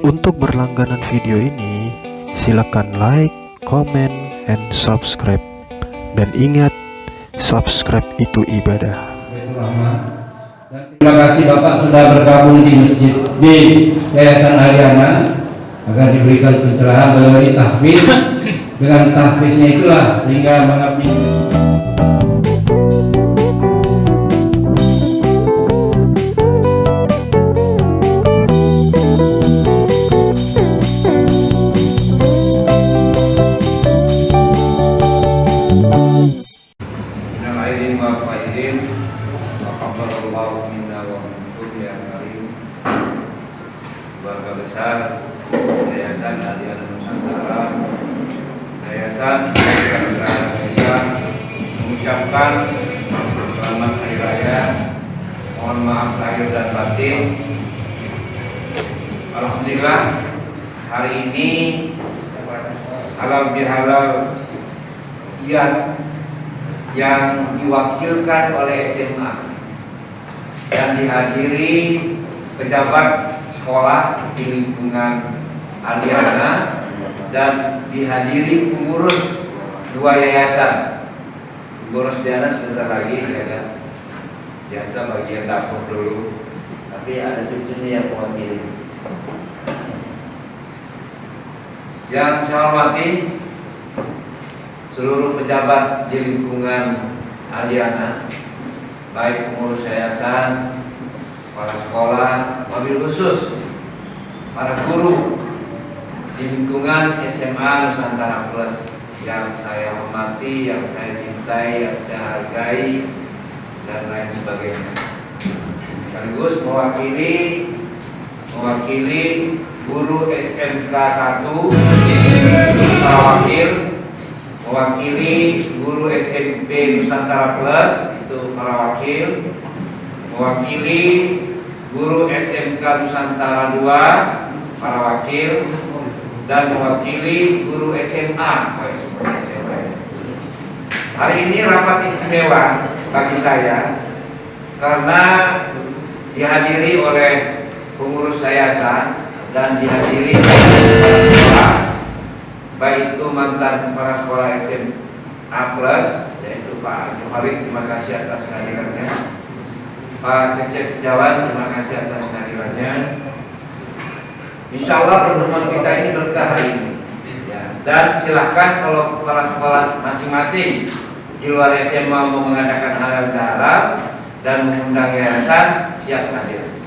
Untuk berlangganan video ini, silakan like, comment, and subscribe. Dan ingat, subscribe itu ibadah. Terima kasih Bapak sudah bergabung di masjid di Yayasan Aliana agar diberikan pencerahan bagaimana tahfiz. Dengan tahfiznya itulah sehingga mengabdi. Keluarga besar Yayasan Aliana Nusantara, Yayasan Indonesia mengucapkan selamat hari raya, mohon maaf lahir dan batin. Alhamdulillah hari ini halal bihalal yang diwakilkan oleh SMA dan dihadiri pejabat sekolah di lingkungan Aliana dan dihadiri pengurus dua yayasan. Pengurus Diana sebentar lagi ya kan, biasa bagian dapur dulu, tapi ada cucunya yang mewakili. Yang saya hormati seluruh pejabat di lingkungan Aliana, baik pengurus yayasan, para sekolah, wabil khusus para guru di lingkungan SMA Nusantara Plus yang saya hormati, yang saya cintai, yang saya hargai, dan lain sebagainya. Sekaligus mewakili guru SMK 1 para wakil, mewakili guru SMP Nusantara Plus itu para wakil, mewakili guru SMK Nusantara 2 para wakil, dan mewakili guru SMA. Hari ini rapat istimewa bagi saya karena dihadiri oleh pengurus yayasan dan dihadiri kepala sekolah, baik itu mantan kepala sekolah SMA Plus yaitu Pak Johari, terima kasih atas kehadirannya. Pak Cecep Jawan, terima kasih atas kehadirannya. Insya Allah pertemuan kita ini berkah hari ini ya. Dan silahkan kalau kepala sekolah masing-masing di luar SMA mau mengadakan halal dan mengundang yayasan, siap hadir.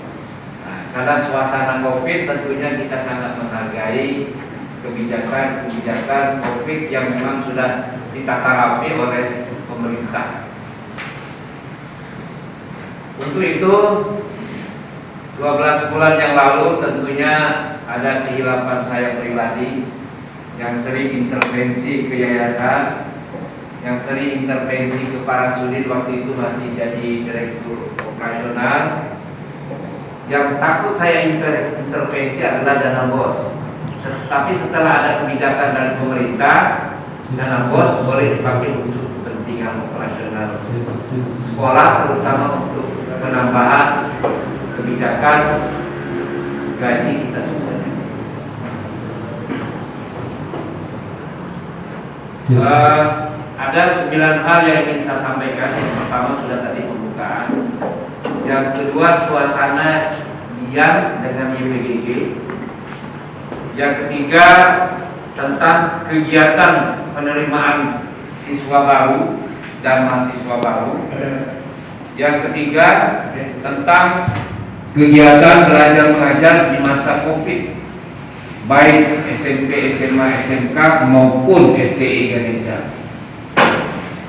Nah, karena suasana COVID tentunya kita sangat menghargai kebijakan COVID yang memang sudah ditata rapi oleh pemerintah. Untuk itu 12 bulan yang lalu tentunya ada kehilapan saya pribadi yang sering intervensi ke yayasan, yang sering intervensi ke para sudin waktu itu masih jadi direktur operasional. Yang takut saya intervensi adalah dana BOS. Tapi setelah ada kebijakan dari pemerintah, dana BOS boleh dipakai untuk kepentingan operasional sekolah, terutama untuk penambahan kebijakan gaji kita semuanya. Ada 9 hal yang ingin saya sampaikan. Yang pertama sudah tadi pembukaan. Yang kedua suasana diam dengan YPGG. Yang ketiga tentang kegiatan penerimaan siswa baru dan mahasiswa baru. Yang ketiga tentang kegiatan belajar mengajar di masa COVID, baik SMP, SMA, SMK maupun STI Indonesia.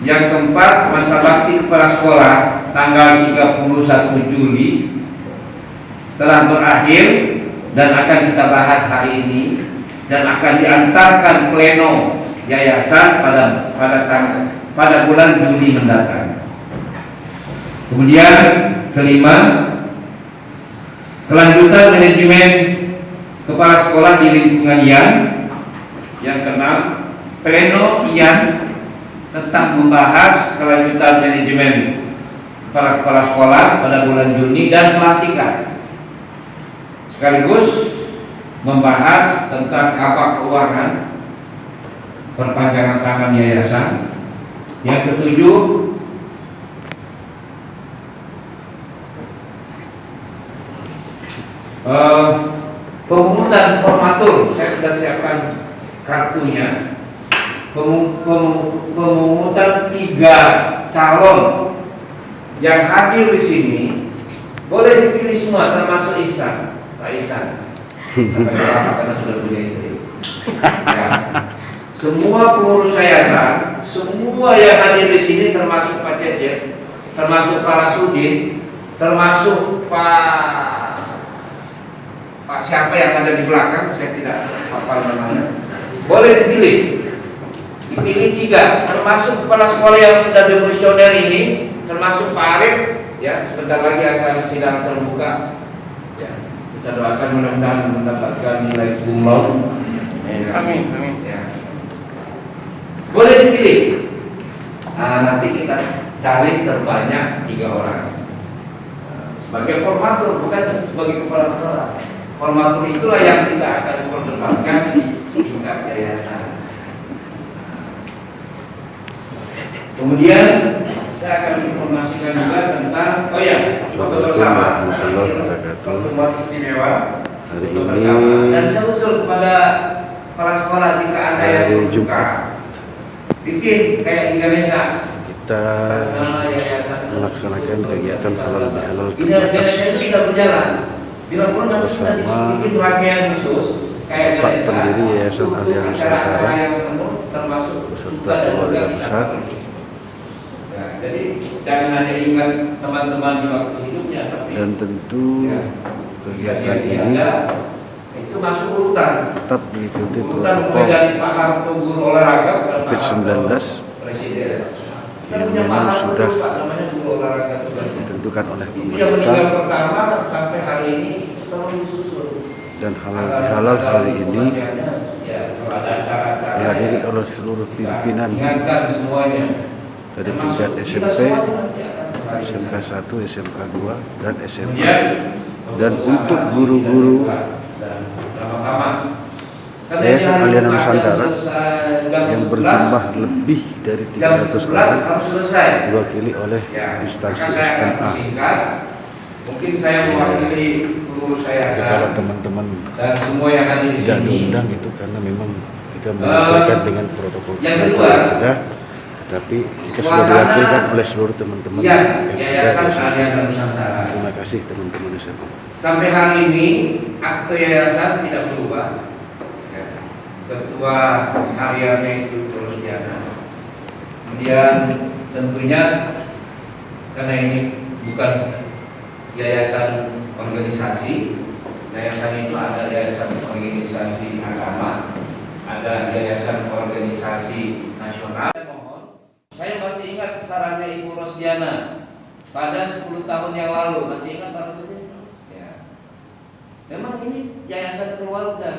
Yang keempat, masa bakti kepala sekolah tanggal 31 Juli telah berakhir dan akan kita bahas hari ini dan akan diantarkan pleno yayasan pada bulan Juli mendatang. Kemudian kelima, kelanjutan manajemen kepala sekolah di lingkungan IAN. Yang keenam, pleno IAN tentang membahas kelanjutan manajemen kepala sekolah pada bulan Juni dan pelantikan. Sekaligus membahas tentang kabak keuangan perpanjangan tangan yayasan. Yang ketujuh, pemungutan formatur. Saya sudah siapkan kartunya. Pemungutan 3 calon yang hadir di sini boleh dipilih semua, termasuk Ihsan, Pak Ihsan. Sampai berapa karena sudah punya istri. Ya. Semua pengurus yayasan, semua yang hadir di sini, termasuk Pak Cecep, termasuk Pak Rasudin, termasuk Pak siapa yang ada di belakang, saya tidak hafal namanya. Boleh dipilih. Dipilih 3, termasuk kepala sekolah yang sudah demisioner ini, termasuk Pak Arif, ya sebentar lagi akan sidang terbuka. Ya, kita doakan mudah-mudahan mendapatkan nilai cum laude. Amin, amin. Ya. Boleh dipilih. Nah, nanti kita cari terbanyak 3 orang sebagai formatur, bukan sebagai kepala sekolah. Formatur itulah yang kita akan perdebatkan di tingkat yayasan. Kemudian saya akan informasikan juga tentang foto bersama pertemuan istimewa hari foto ini bersama. Dan saya usul kepada kepala sekolah, jika ada yang berbuka, bikin kayak di Indonesia kita atas nama yayasan melaksanakan kegiatan halal bihalal ini Ganesha itu sudah berjalan. Bila pun nanti sudah bersama bikin rangkaian khusus kayak Pak Ganesha, pendiri Yayasan untuk Allian acara-acara Nusantara yang termasuk beserta keluarga besar. Ya, jadi jangan hanya ingat teman-teman di waktu hidupnya, tapi Dan tentu ya, kegiatan dia ini ada, itu masuk urutan. tetap mengikuti Urutan mulai protokol dari Pak Harto guru olahraga dan Pak COVID-19 Harto presiden. Kita yang punya Pak memang Harto sudah dulu, Pak, namanya guru olahraga tugas. ditentukan oleh Itu yang meninggal pemerintah, pertama sampai hari ini terus disusul. dan halal bihalal hari ini Ya, kalau ada acara-acara dihadiri ya, oleh seluruh pimpinan ingatkan semuanya. dari Termasuk tingkat kita SMP, semuanya nanti akan kembali. SMK 1, SMK 2, dan SMA. Kemudian, Dan untuk guru-guru dan pertama-tama, karena Yayasan ini hari Allian Jumat Nusantara jam yang 11, berjumlah lebih dari jam 300 11 orang harus selesai. diwakili oleh Ya, instansi maka saya akan SMA. singkat. Mungkin saya mewakili pengurus Jadi kalau yayasan teman-teman dan semua yang hadir di tidak sini. diundang itu karena memang kita menyesuaikan dengan protokol yang kesehatan kedua, yang ada, tapi kita sudah suasana diwakilkan oleh seluruh teman-teman ya, yang ada Yayasan di SMA. Allian Nusantara. Terima kasih teman-teman SMA. Sampai hari ini akte yayasan tidak berubah. Ya. Ketua hariannya itu terus Diana. Kemudian tentunya karena ini bukan yayasan organisasi, yayasan itu ada yayasan organisasi agama, ada yayasan organisasi nasional. Saya masih ingat sarannya Ibu Rosdiana pada 10 tahun yang lalu, masih ingat Pak Rasudin? Ya. Memang ini yayasan keluarga,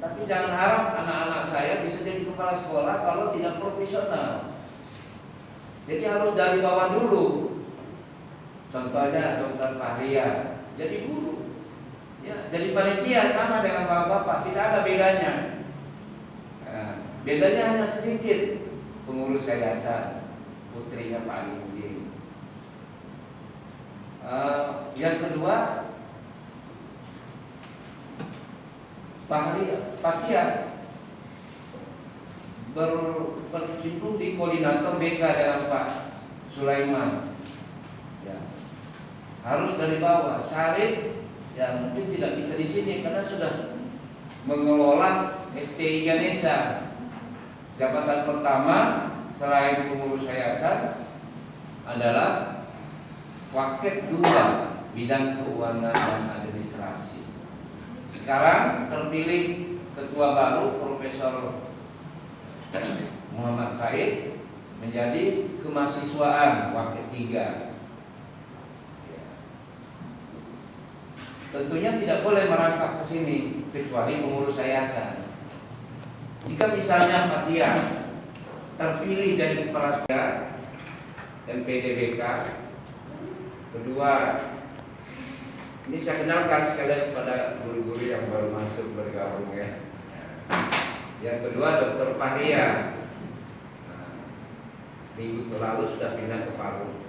tapi jangan harap anak-anak saya bisa jadi kepala sekolah kalau tidak profesional. Jadi harus dari bawah dulu. Contohnya Dr. Fahria jadi guru, ya, jadi panitia sama dengan bapak-bapak, tidak ada bedanya. Nah, bedanya hanya sedikit. Pengurus yayasan putrinya Pak Alimuddin. Yang kedua, Pak Tia berkecimpung di koordinator BK dengan Pak Sulaiman. Ya. Harus dari bawah. Syarif ya mungkin tidak bisa di sini karena sudah mengelola STI Ganesha. Jabatan pertama selain pengurus yayasan adalah Wakil 2 bidang keuangan dan administrasi. Sekarang terpilih ketua baru Profesor Muhammad Said menjadi kemahasiswaan Wakil 3. Tentunya tidak boleh merangkap ke sini kecuali pengurus yayasan. Jika misalnya Pak Tia terpilih jadi kepala sekolah MPDBK, kedua Ini saya kenalkan sekalian kepada guru-guru yang baru masuk bergabung ya. Yang kedua Dr. Fahria. Minggu lalu sudah pindah ke Palu,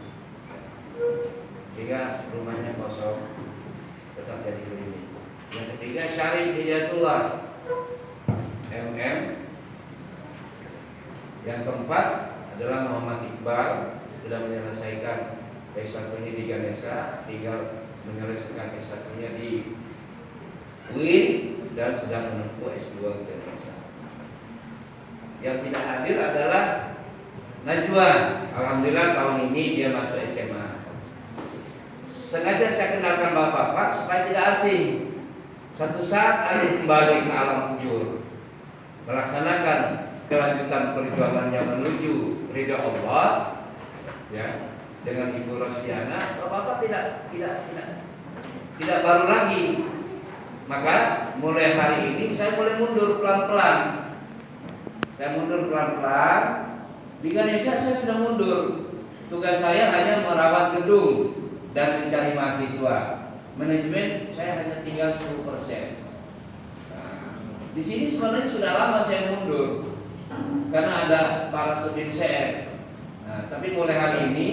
sehingga rumahnya kosong, tetap jadi klinik. Yang ketiga Syarif Hidayatullah MM. Yang keempat adalah Muhammad Iqbal, sudah menyelesaikan S1-nya di Ganesha, tinggal menyelesaikan S1-nya di UIN dan sedang menempuh S2 di Ganesha. Yang tidak hadir adalah Najwa. Alhamdulillah tahun ini dia masuk SMA. Sengaja saya kenalkan bapak-bapak supaya tidak asing. Suatu saat ada kembali ke alam kubur, melaksanakan kelanjutan perjuangannya menuju ridha Allah, ya, dengan Ibu Rosdiana. Bapak-bapak tidak baru lagi. Maka mulai hari ini saya mulai mundur pelan-pelan. Saya mundur pelan-pelan. Di Ganesha saya sudah mundur. Tugas saya hanya merawat gedung dan mencari mahasiswa. Manajemen saya hanya tinggal 10%. Nah, di sini sebenarnya sudah lama saya mundur karena ada para sudin CS. Nah, tapi mulai hari ini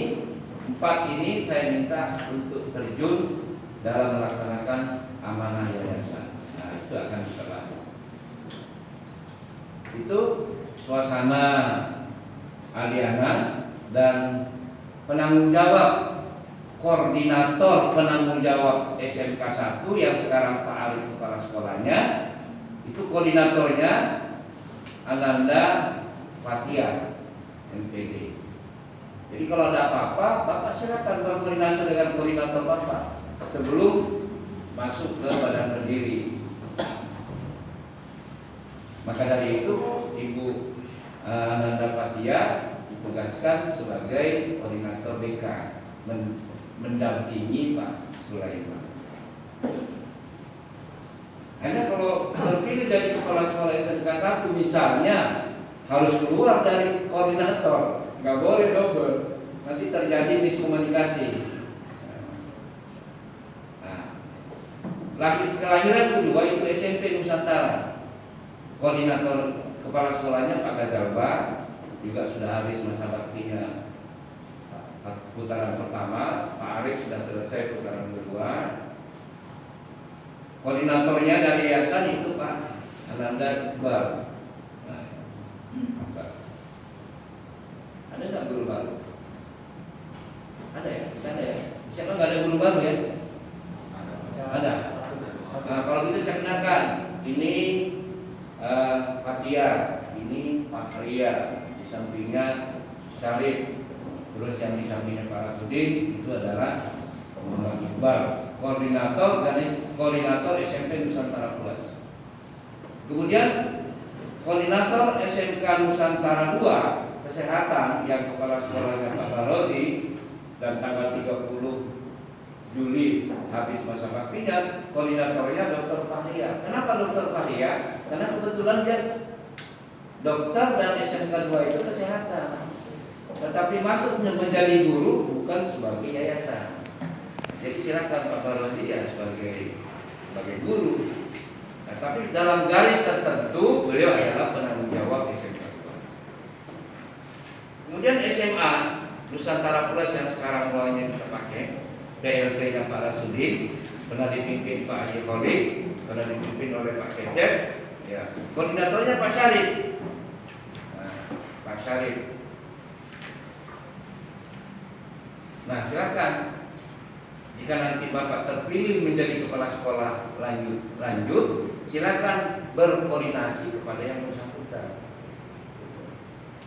4 ini saya minta untuk terjun dalam melaksanakan amanah yayasan. Nah, itu akan kita bahas. Itu suasana Aliana dan penanggung jawab, koordinator penanggung jawab SMK 1 yang sekarang Pak Arif kepala sekolahnya, itu koordinatornya Ananda Fatia MPD. Jadi kalau ada apa-apa, Bapak silakan berkoordinasi dengan koordinator Bapak sebelum masuk ke badan berdiri. Maka dari itu Ibu Ananda Fatia ditugaskan sebagai koordinator BK mendampingi Pak Sulaiman. Hanya kalau terpilih dari kepala sekolah SMK 1 misalnya harus keluar dari koordinator, nggak boleh double, nanti terjadi miskomunikasi. Nah, kelahiran kedua itu SMP Nusantara. Koordinator kepala sekolahnya Pak Gazalba juga sudah habis masa baktinya putaran pertama. Pak Arif sudah selesai putaran kedua. Koordinatornya dari yayasan itu Pak Ananda Iqbal. Nah, ada nggak guru baru? Ada ya? Ada ya? Siapa nggak ada guru baru ya? Ada. Nah, kalau gitu saya kenalkan. Ini Fatia, ini Pak Ria, di sampingnya Syarif, terus yang di sampingnya Pak Rasudin itu adalah Muhammad Iqbal, koordinator SMP Nusantara Plus. Kemudian koordinator SMK Nusantara 2 Kesehatan yang kepala sekolahnya Pak Barozi dan tanggal 30 Juli habis masa baktinya, koordinatornya Dr. Fahria. Kenapa Dr. Fahria? Karena kebetulan dia dokter dan SMK 2 itu kesehatan. Tetapi masuknya menjadi guru bukan sebagai yayasan. Jadi silakan Pak Barozi ya sebagai guru. Nah, tapi dalam garis tertentu beliau adalah penanggung jawab SMK 2. Kemudian SMA Nusantara Plus yang sekarang mulainya kita pakai. PLT-nya Pak Rasudin, pernah dipimpin Pak Haji Kholik, pernah dipimpin oleh Pak Cecep, ya. Koordinatornya Pak Syarif. Nah, Pak Syarif. Nah, silakan. Jika nanti Bapak terpilih menjadi kepala sekolah lanjut, silakan berkoordinasi kepada yang bersangkutan.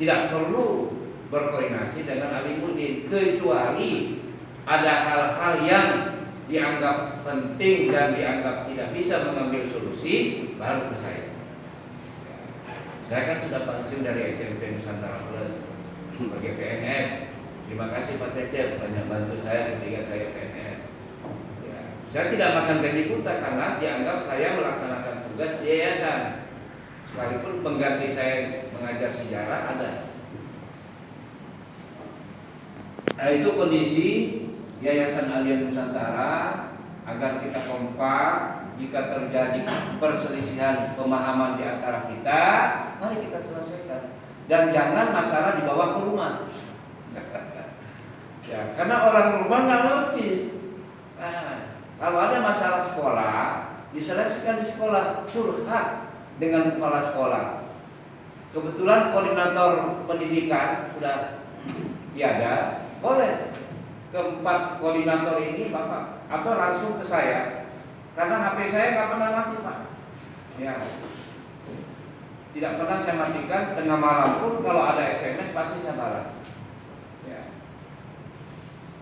Tidak perlu berkoordinasi dengan Alimuddin kecuali ada hal-hal yang dianggap penting dan dianggap tidak bisa mengambil solusi, baru ke saya. Saya kan sudah pensiun dari SMP Nusantara Plus sebagai PNS. Terima kasih Pak Cecep banyak bantu saya ketika saya PNS. Ya, saya tidak makan gaji buta karena dianggap saya melaksanakan tugas di yayasan. Sekalipun pengganti saya mengajar sejarah ada. Nah, itu kondisi Yayasan Aliyah Nusantara agar kita kompak. Jika terjadi perselisihan pemahaman di antara kita, mari kita selesaikan. Dan jangan masalah dibawa ke rumah. Ya, karena orang rumah nggak ngerti. Nah, kalau ada masalah sekolah, diselesaikan di sekolah, curhat dengan kepala sekolah. Kebetulan koordinator pendidikan sudah tiada, boleh keempat koordinator ini Bapak atau langsung ke saya. Karena HP saya nggak pernah mati, Pak. Ya, tidak pernah saya matikan. Tengah malam pun kalau ada SMS pasti saya balas. Ya.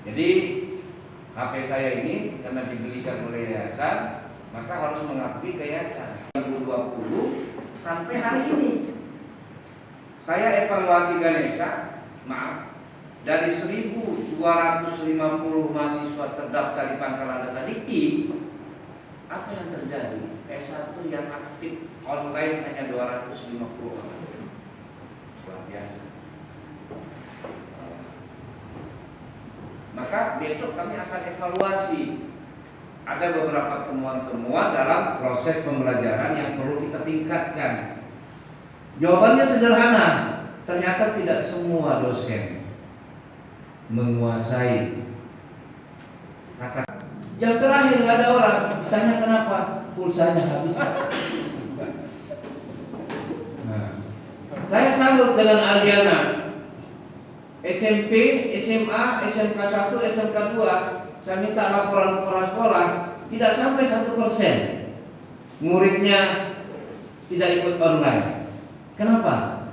Jadi HP saya ini karena dibelikan oleh yayasan, maka harus mengabdi ke yayasan. 2020 sampai hari ini saya evaluasi Ganesha, maaf, dari 1.250 mahasiswa terdaftar di Pangkalan Data Dikti. Apa yang terjadi? S1 yang aktif online hanya 250 orang. Luar biasa. Maka besok kami akan evaluasi. Ada beberapa temuan-temuan dalam proses pembelajaran yang perlu kita tingkatkan. Jawabannya sederhana. Ternyata tidak semua dosen menguasai kata. Jam terakhir nggak ada orang, ditanya kenapa, pulsanya habis. Nah, saya salut dengan Ardiana. SMP, SMA, SMK 1, SMK 2, saya minta laporan kepala sekolah, tidak sampai 1%. Muridnya tidak ikut online. Kenapa?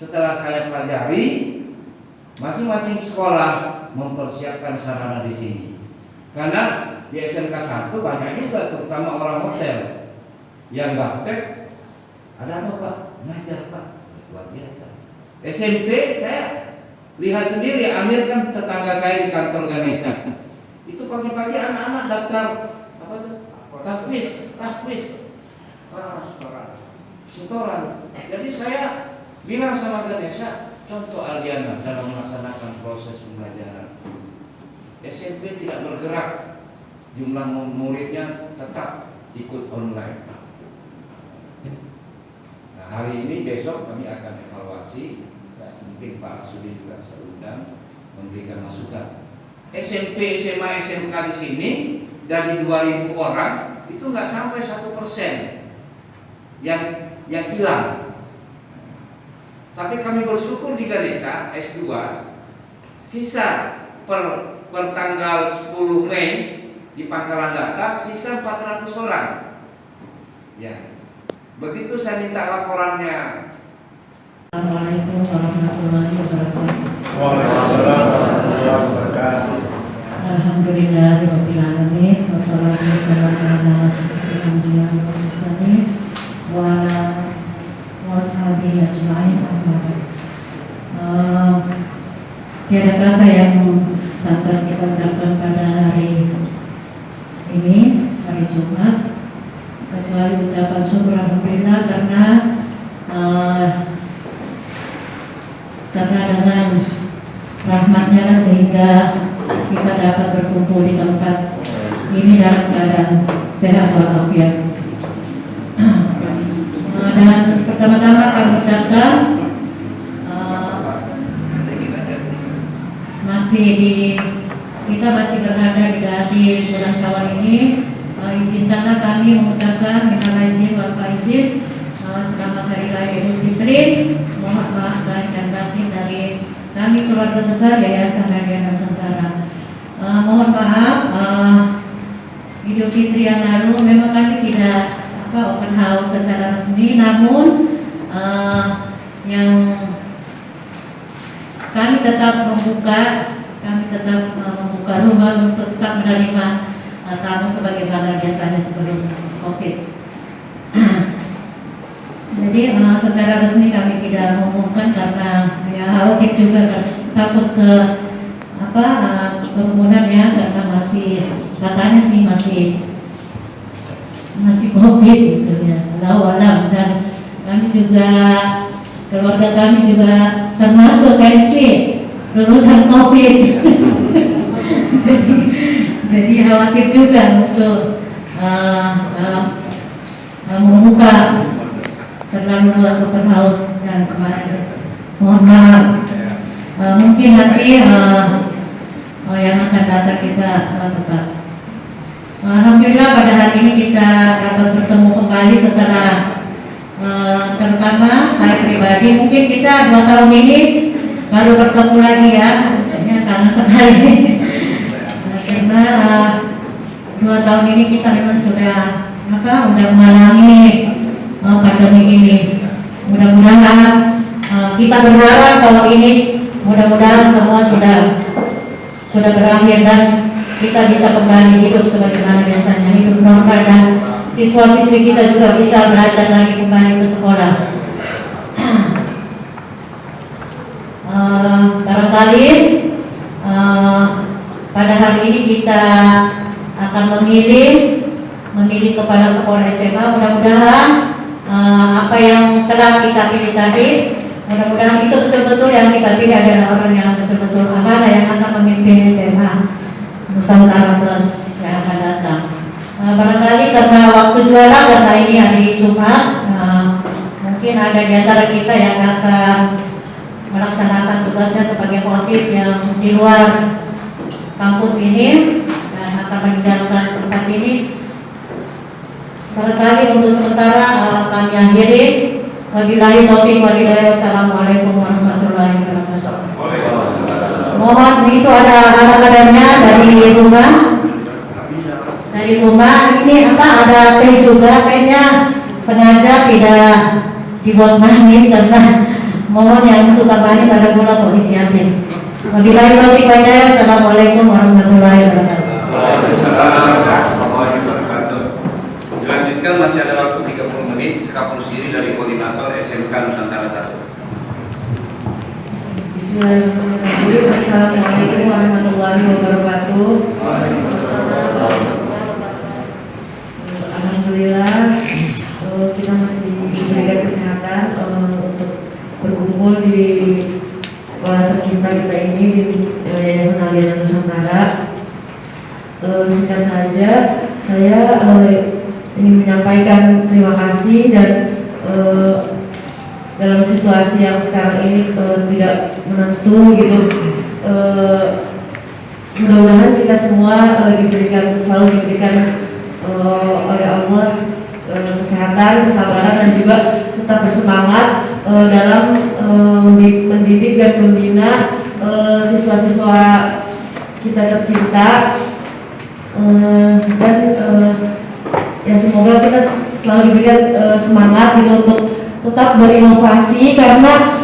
Setelah saya pelajari, masing-masing sekolah mempersiapkan sarana di sini. Karena di SMK 1 banyak juga, terutama orang hotel yang gaptek. Ada apa Pak? Ngajar Pak. Luar biasa. SMP saya lihat sendiri, Amir kan tetangga saya di kantor Ganesha. Itu pagi-pagi anak-anak daftar apa tuh? Tahfiz. Setoran. Jadi saya bilang sama Ganesha, contoh Ardiana dalam melaksanakan proses pembelajaran. SMP tidak bergerak, jumlah muridnya tetap ikut online. Nah, hari ini besok kami akan evaluasi, dan mungkin Pak Sudi juga saya undang memberikan masukan. SMP, SMA, SMK di sini dari 2.000 orang itu nggak sampai 1% yang hilang. Tapi kami bersyukur di Ganesha S2 sisa per tanggal 10 Mei di Pangkalan Data sisa 400 orang. Ya. Begitu saya minta laporannya. Assalamualaikum warahmatullahi wabarakatuh. Waalaikumsalam warahmatullahi wabarakatuh. Alhamdulillahirabbil alamin wassalatu wassalamu ala asyrofil anbiya'i wal mursalin wa ala washabihi ajma'in amma ba'd. Tiada kata yang pantas kita ucapkan pada hari ini, hari Jumat, kecuali ucapan syukur alhamdulillah karena dengan rahmatnya sehingga kita dapat berkumpul di tempat ini dalam keadaan sehat walafiat. Dan pertama-tama kami ucapkan kita masih berada di bulan Syawal ini. Izinkanlah kami mengucapkan minal aizin wal faizin, selamat hari raya Idul Fitri. Mohon maaf lahir dan batin dari kami keluarga besar Yayasan Ardiana Nusantara. Mohon maaf Idul Fitri yang lalu memang kami tidak open house secara resmi, namun yang kami tetap membuka rumah untuk tetap menerima tamu sebagaimana biasanya sebelum COVID. Jadi secara resmi kami tidak mengumumkan karena ya khawatir juga kan, takut ke kerumunannya karena katanya sih masih COVID gitu ya. Allahu a'lam. Dan kami juga, keluarga kami juga termasuk KSP lulusan COVID. Jadi khawatir juga untuk membuka terlalu luas open house yang kemarin. Mohon maaf. Mungkin nanti yang akan datang kita tetap. Alhamdulillah pada hari ini kita dapat bertemu kembali setelah terutama saya pribadi mungkin kita 2 tahun ini baru bertemu lagi ya, sebenarnya kangen sekali. Karena 2 tahun ini kita memang sudah mengalami pandemi ini. Mudah-mudahan kita berharap tahun ini mudah-mudahan semua sudah berakhir dan kita bisa kembali hidup sebagaimana biasanya, hidup normal, dan siswa-siswi kita juga bisa belajar lagi kembali ke sekolah. Barangkali pada hari ini kita akan memilih kepala sekolah SMA. Mudah-mudahan apa yang telah kita pilih tadi, mudah-mudahan itu betul-betul yang kita pilih adalah orang yang betul-betul amanah yang akan memimpin SMA Nusantara Plus yang akan datang. Barangkali karena waktu jualan, karena ini hari Jumat, mungkin ada di antara kita yang akan melaksanakan tugasnya sebagai khotib yang di luar kampus ini dan akan meninggalkan tempat ini. Barangkali untuk sementara kami akhiri. Wabillahi taufiq wal hidayah. Wassalamualaikum warahmatullahi wabarakatuh. Mohon itu ada kadarnya dari rumah. Ini ada teh juga, tehnya sengaja tidak dibuat manis karena mohon yang suka manis ada gula kok disiapin. Wabillahi taufiq wal hidayah. Assalamualaikum warahmatullahi wabarakatuh. Dilanjutkan, masih ada waktu 30 menit. Sekapul Siri dari koordinator SMK Nusantara 1. Bismillahirrahmanirrahim. Assalamualaikum warahmatullahi wabarakatuh. Alhamdulillah kita masih diberikan kesehatan untuk berkumpul di sekolah tercinta kita ini di Yayasan Alianza Nusantara. Singkat saja, saya ingin menyampaikan terima kasih dan dalam situasi yang sekarang ini tidak menentu gitu, mudah-mudahan kita semua selalu diberikan oleh Allah kesehatan, kesabaran, dan juga tetap bersemangat dalam mendidik dan membina siswa-siswa kita tercinta, dan ya semoga kita selalu diberikan semangat gitu untuk tetap berinovasi karena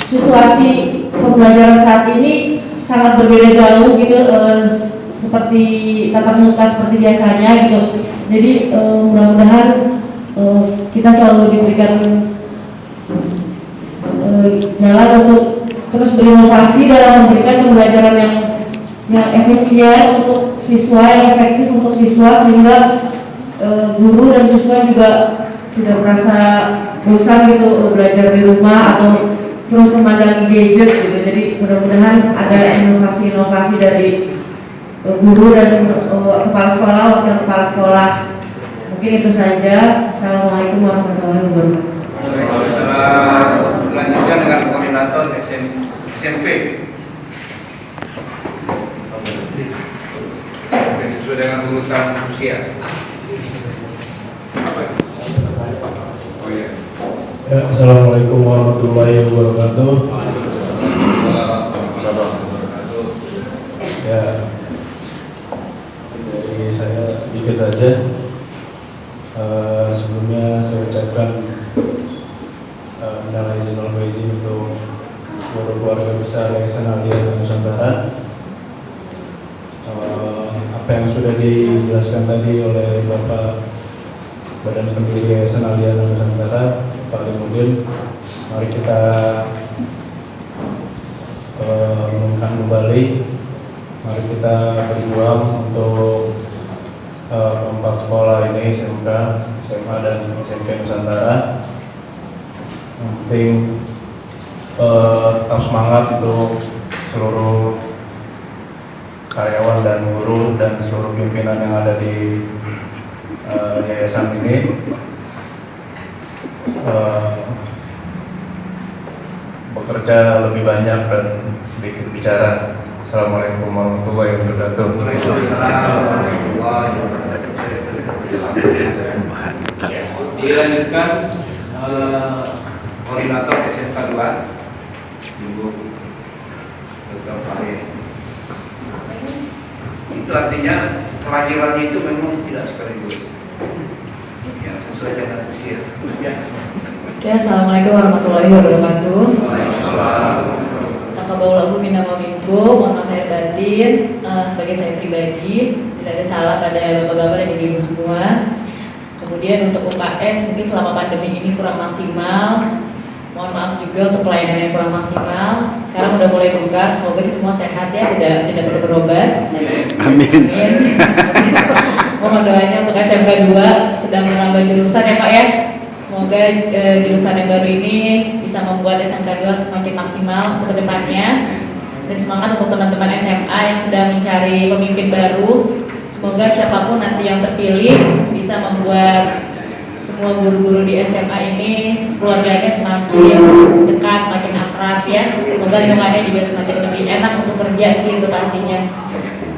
situasi pembelajaran saat ini sangat berbeda jauh gitu, seperti tatap muka seperti biasanya gitu. Jadi mudah-mudahan kita selalu diberikan jalan untuk terus berinovasi dalam memberikan pembelajaran yang efisien untuk siswa, yang efektif untuk siswa, sehingga guru dan siswa juga tidak merasa bosan gitu belajar di rumah atau terus memandangi gadget gitu. Jadi mudah-mudahan ada inovasi-inovasi dari guru dan kepala sekolah, wakil kepala sekolah. Mungkin itu saja. Assalamualaikum warahmatullahi wabarakatuh. Lanjutkan dengan koordinator SMP. Sesuai dengan urutan usia. Ya, Assalamualaikum warahmatullahi wabarakatuh. Ya, dari saya sedikit saja. Sebelumnya saya ucapkan minal aidin wal faizin untuk seluruh keluarga besar Yayasan Alianza Nusantara. Apa yang sudah dijelaskan tadi oleh Bapak Badan Pendiri Yayasan Alianza Nusantara, Pak Limudin, mari kita renungkan kembali, mari kita berjuang untuk keempat sekolah ini, SMK, SMA, dan SMP Nusantara. Yang penting tetap semangat untuk seluruh karyawan dan guru dan seluruh pimpinan yang ada di yayasan ini. Bekerja lebih banyak dan sedikit bicara. Assalamualaikum warahmatullahi wabarakatuh. Dilanjutkan koordinator SMK 2 Ibu Dr. Fahri. Itu artinya kelahirannya itu memang tidak sekaligus, ya, sesuai dengan usia. Oke, Assalamualaikum warahmatullahi wabarakatuh. Waalaikumsalam. Takabaulahu minna wa minkum, mohon maaf lahir batin. Sebagai saya pribadi, tidak ada salah pada bapak-bapak dan ibu-ibu semua. Kemudian untuk UKS mungkin selama pandemi ini kurang maksimal. Mohon maaf juga untuk pelayanan yang kurang maksimal. Sekarang udah mulai buka, semoga sih semua sehat ya, tidak perlu berobat. Amin. Amin. Mohon doanya untuk SMK 2 sedang menambah jurusan ya Pak ya. Semoga jurusan yang baru ini bisa membuat SMK 2 semakin maksimal untuk kedepannya. Dan semangat untuk teman-teman SMA yang sedang mencari pemimpin baru. Semoga siapapun nanti yang terpilih bisa membuat semua guru-guru di SMA ini keluarganya semakin dekat, semakin akrab ya. Semoga lingkungannya juga semakin lebih enak untuk kerja sih itu pastinya.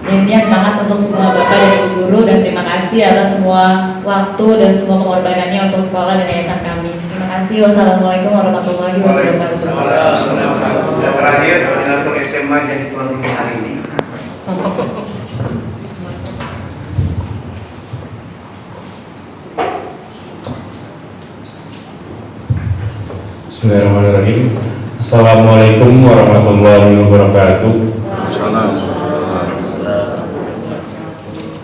Intinya semangat untuk semua bapak dan ibu guru dan terima kasih atas semua waktu dan semua pengorbanannya untuk sekolah dan yayasan kami. Terima kasih. Wassalamualaikum warahmatullahi wabarakatuh. Yang terakhir koordinator SMA jadi tuan rumah hari ini. Bismillahirrahmanirrahim. Assalamualaikum warahmatullahi wabarakatuh.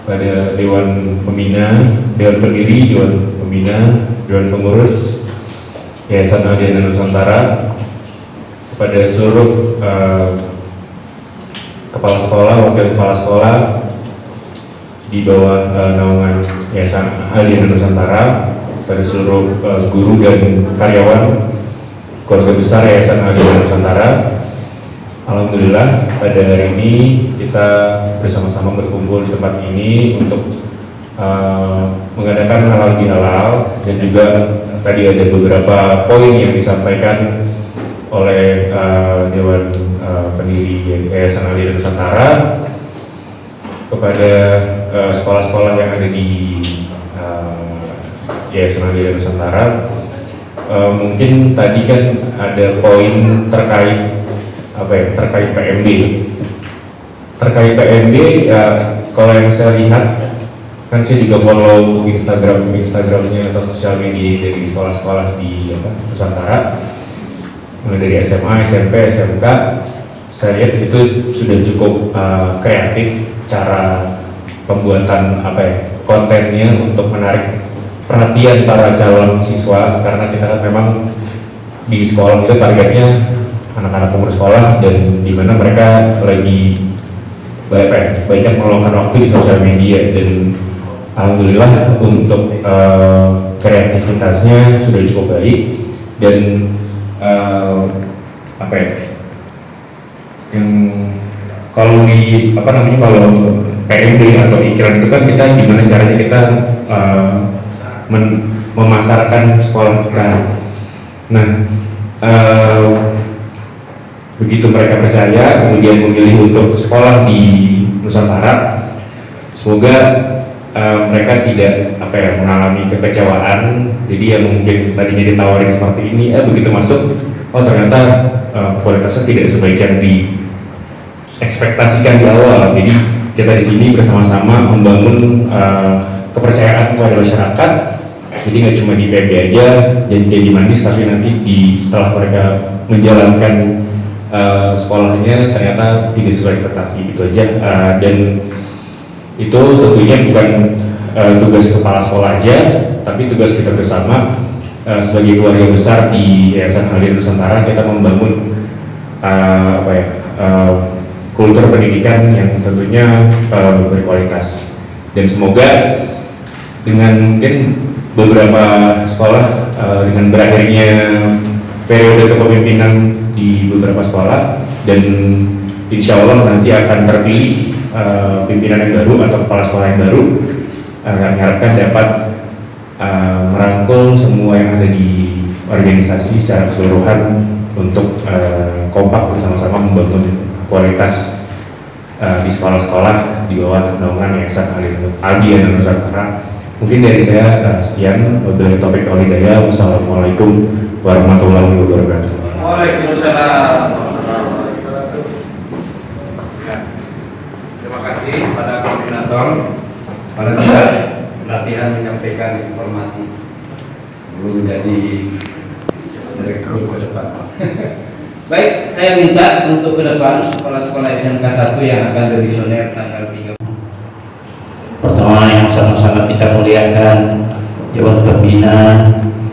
Pada Dewan Pembina, Dewan Pendiri, Dewan Pembina, Dewan Pengurus Yayasan Adiana Nusantara, kepada seluruh kepala sekolah, wakil kepala sekolah di bawah naungan Yayasan Adiana Nusantara, pada seluruh guru dan karyawan keluarga besar Yayasan Adiana Nusantara. Alhamdulillah pada hari ini kita bersama-sama berkumpul di tempat ini untuk mengadakan halal bihalal, dan juga tadi ada beberapa poin yang disampaikan oleh Dewan Pendiri Yayasan Adiana Nusantara kepada sekolah-sekolah yang ada di Yayasan Adiana Nusantara. Mungkin tadi kan ada poin terkait terkait PMD. Terkait PMD ya, kalau yang saya lihat kan saya juga follow Instagramnya atau sosial media dari sekolah-sekolah di Nusantara, mulai dari SMA, SMP, SMK. Saya lihat itu sudah cukup kreatif cara pembuatan kontennya untuk menarik perhatian para calon siswa, karena kita kan memang di sekolah itu targetnya anak-anak umur sekolah, dan di mana mereka lagi banyak meluangkan waktu di sosial media. Dan alhamdulillah untuk kreativitasnya sudah cukup baik, dan yang kalau di kalau PMD atau iklan itu kan kita gimana caranya kita memasarkan sekolah kita. Nah, begitu mereka percaya kemudian memilih untuk sekolah di Nusantara, semoga mereka tidak mengalami kekecewaan. Jadi yang mungkin tadinya ditawarin seperti ini, begitu masuk, oh ternyata kualitasnya tidak sebaik yang diekspektasikan di awal. Jadi kita di sini bersama-sama membangun kepercayaan kepada masyarakat. Jadi nggak cuma di PMB aja jadi manis, tapi nanti setelah mereka menjalankan sekolahnya ternyata tidak sesuai ekspektasi, gitu aja. Dan itu tentunya bukan tugas kepala sekolah aja, tapi tugas kita bersama sebagai keluarga besar di Yayasan Adiana Nusantara. Kita membangun kultur pendidikan yang tentunya berkualitas, dan semoga dengan mungkin beberapa sekolah dengan berakhirnya periode kepemimpinan di beberapa sekolah, dan insya Allah nanti akan terpilih pimpinan yang baru atau kepala sekolah yang baru, kami harapkan dapat merangkul semua yang ada di organisasi secara keseluruhan untuk kompak bersama-sama membangun kualitas di sekolah-sekolah di bawah naungan Yayasan Aldiana Nusantara. Mungkin dari saya sekian. Wabillahi taufiq wal hidayah. Wassalamualaikum warahmatullahi wabarakatuh. Waalaikumsalam. Ya. Terima kasih pada koordinator pada saat latihan menyampaikan informasi sebelum jadi direktur ke depan. Baik, saya minta untuk ke depan kepala sekolah SMK 1 yang akan revisioner tanggal 3. Pertama yang sama-sama kita muliakan Dewan Pembina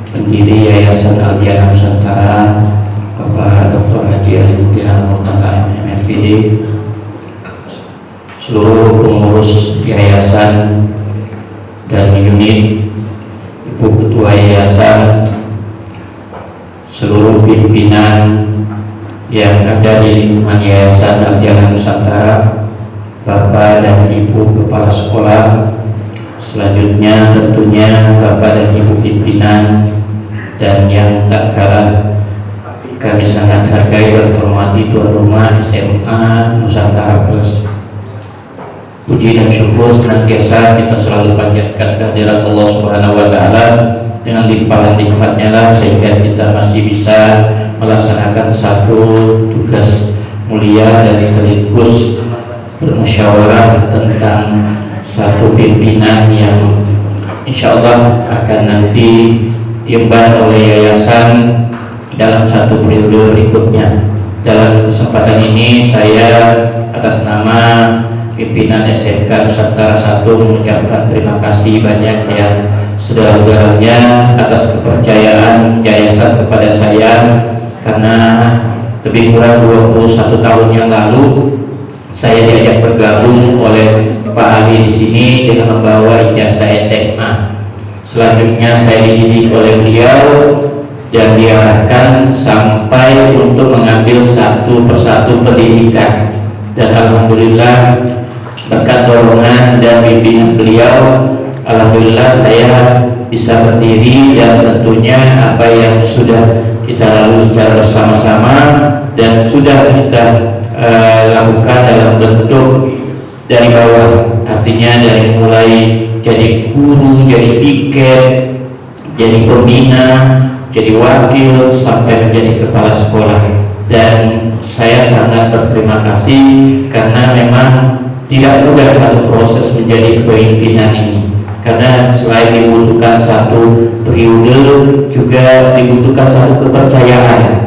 pendiri Yayasan Aldiana Nusantara Bapak Dr. Haji Alimuddin Al-Murtada MPD, seluruh pengurus yayasan dan unit, Ibu Ketua Yayasan, seluruh pimpinan yang ada di lingkungan Yayasan Aldiana Nusantara, Bapak dan Ibu Kepala Sekolah, selanjutnya tentunya Bapak dan Ibu pimpinan, dan yang tak kalah kami sangat hargai dan hormati tuan rumah SMA Nusantara Plus. Puji dan syukur senantiasa kita selalu panjatkan kehadirat Allah Subhanahu wa Ta'ala dengan limpahan nikmatnya lah, sehingga kita masih bisa melaksanakan satu tugas mulia dan sekaligus bermusyawarah tentang satu pimpinan yang insya Allah akan nanti diemban oleh yayasan dalam satu periode berikutnya. Dalam kesempatan ini saya atas nama pimpinan SMK Nusantara 1 mengucapkan terima kasih banyak yang sedalam-dalamnya atas kepercayaan yayasan kepada saya, karena lebih kurang 21 tahun yang lalu saya diajak bergabung oleh Pak Ali di sini dengan membawa ijazah SMA. Selanjutnya saya dididik oleh beliau dan diarahkan sampai untuk mengambil satu persatu pendidikan. Dan alhamdulillah berkat dorongan dan bimbingan beliau, alhamdulillah saya bisa berdiri, dan tentunya apa yang sudah kita lalui secara bersama-sama dan sudah kita lakukan dalam bentuk dari bawah, artinya dari mulai jadi guru, jadi piket, jadi pembina, jadi wakil, sampai menjadi kepala sekolah. Dan saya sangat berterima kasih karena memang tidak mudah satu proses menjadi kepemimpinan ini, karena selain dibutuhkan satu periode juga dibutuhkan satu kepercayaan.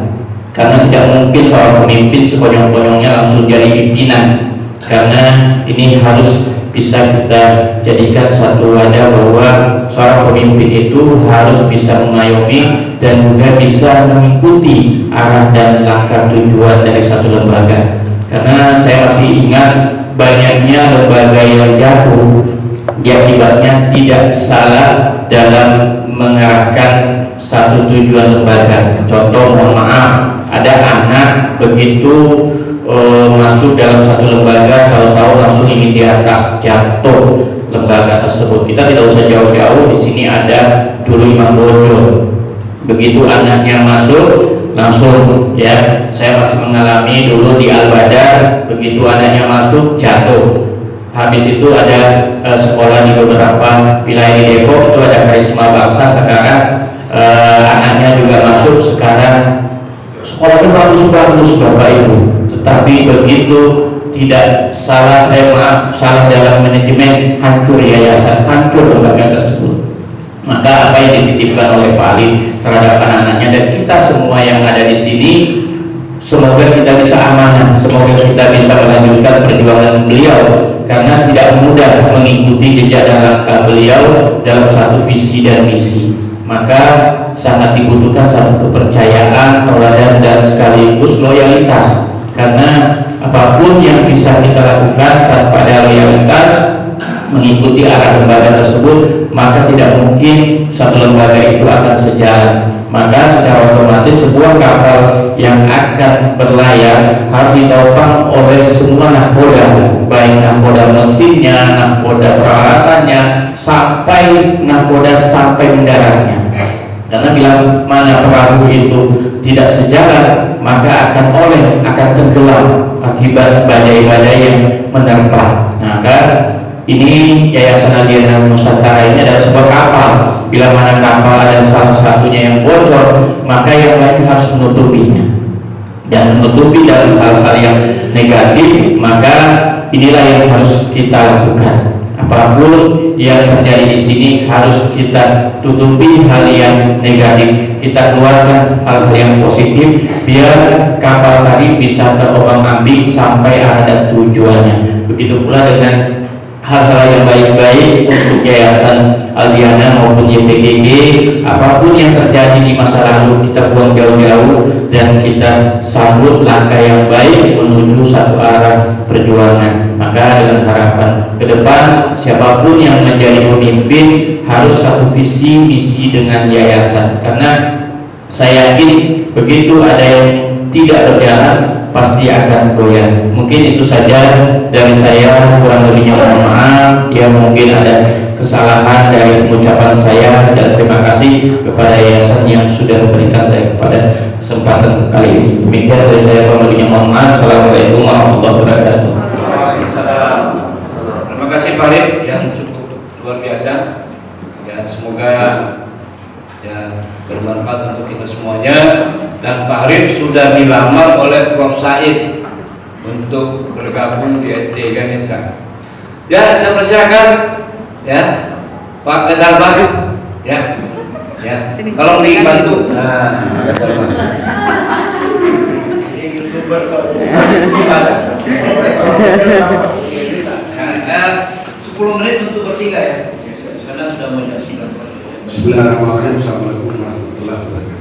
Karena tidak mungkin seorang pemimpin sekonyong-konyongnya langsung jadi pimpinan, karena ini harus bisa kita jadikan satu wadah bahwa seorang pemimpin itu harus bisa mengayomi dan juga bisa mengikuti arah dan langkah tujuan dari satu lembaga. Karena saya masih ingat banyaknya lembaga yang jatuh akibatnya tidak salah dalam mengarahkan satu tujuan lembaga. Contoh, mohon maaf, ada anak begitu masuk dalam satu lembaga, kalau tahu langsung ingin di atas, jatuh lembaga tersebut. Kita tidak usah jauh-jauh, di sini ada dulu Imam Bonjol. Begitu anaknya masuk langsung, ya, saya masih mengalami dulu di Al-Badar, begitu anaknya masuk jatuh. Habis itu ada sekolah di beberapa wilayah di Depok, itu ada Karisma Bangsa, sekarang anaknya juga masuk, sekarang sekolahnya bagus-bagus Bapak Ibu, tetapi begitu tidak salah, salah dalam manajemen, hancur yayasan, hancur lembaga tersebut. Maka apa yang dititipkan oleh Pak Ali terhadap anak-anaknya dan kita semua yang ada di sini, semoga kita bisa amanah, semoga kita bisa melanjutkan perjuangan beliau, karena tidak mudah mengikuti jejak dan langkah beliau dalam satu visi dan misi. Maka sangat dibutuhkan satu kepercayaan, teladan, dan sekaligus loyalitas. Karena apapun yang bisa kita lakukan tanpa ada loyalitas mengikuti arah lembaga tersebut, maka tidak mungkin satu lembaga itu akan sejalan. maka secara otomatis sebuah kapal yang akan berlayar harus ditopang oleh semua nahkoda, baik nahkoda mesinnya, nahkoda peralatannya, sampai nahkoda sampai mendaratnya. Karena bila mana perahu itu tidak sejalan, maka akan tenggelam akibat badai-badai yang menerpa. Maka ini Yayasan Adiana Nusantara ini adalah sebuah kapal. Bila mana kapal ada salah satunya yang bocor, maka yang lain harus menutupinya. Dan menutupi dalam hal-hal yang negatif, maka inilah yang harus kita lakukan. Apapun yang terjadi di sini harus kita tutupi hal yang negatif. Kita keluarkan hal-hal yang positif biar kapal tadi bisa terombang-ambing sampai ada tujuannya. Begitu pula dengan hal-hal yang baik-baik untuk Yayasan Aldiana maupun YPGG. Apapun yang terjadi di masa lalu kita buang jauh-jauh dan kita sambut langkah yang baik menuju satu arah perjuangan. Maka dengan harapan ke depan siapapun yang menjadi pemimpin harus satu visi misi dengan yayasan, karena saya yakin begitu ada yang tidak berjalan pasti akan goyah. Mungkin itu saja dari saya, kurang lebihnya mohon maaf. Ya mungkin ada kesalahan dari pengucapan saya, dan terima kasih kepada yayasan yang sudah memberikan saya kepada kesempatan kali ini. Demikian dari saya, kurang lebihnya mohon maaf. Assalamualaikum warahmatullahi wabarakatuh. Terima kasih Pak Rid yang cukup luar biasa. Ya semoga ya bermanfaat untuk kita semuanya. Dan Pak Rid sudah dilamar oleh Prof. Said untuk bergabung di SD Ganesha. Ya, saya persilakan ya Pak Gazalbah ya. Ya, tolong dibantu. Nah, Gazalbah. Ini YouTuber gimana? 10 menit untuk bertiga ya. Karena sudah banyak sudah. Bismillahirrahmanirrahim. Assalamualaikum warahmatullahi wabarakatuh.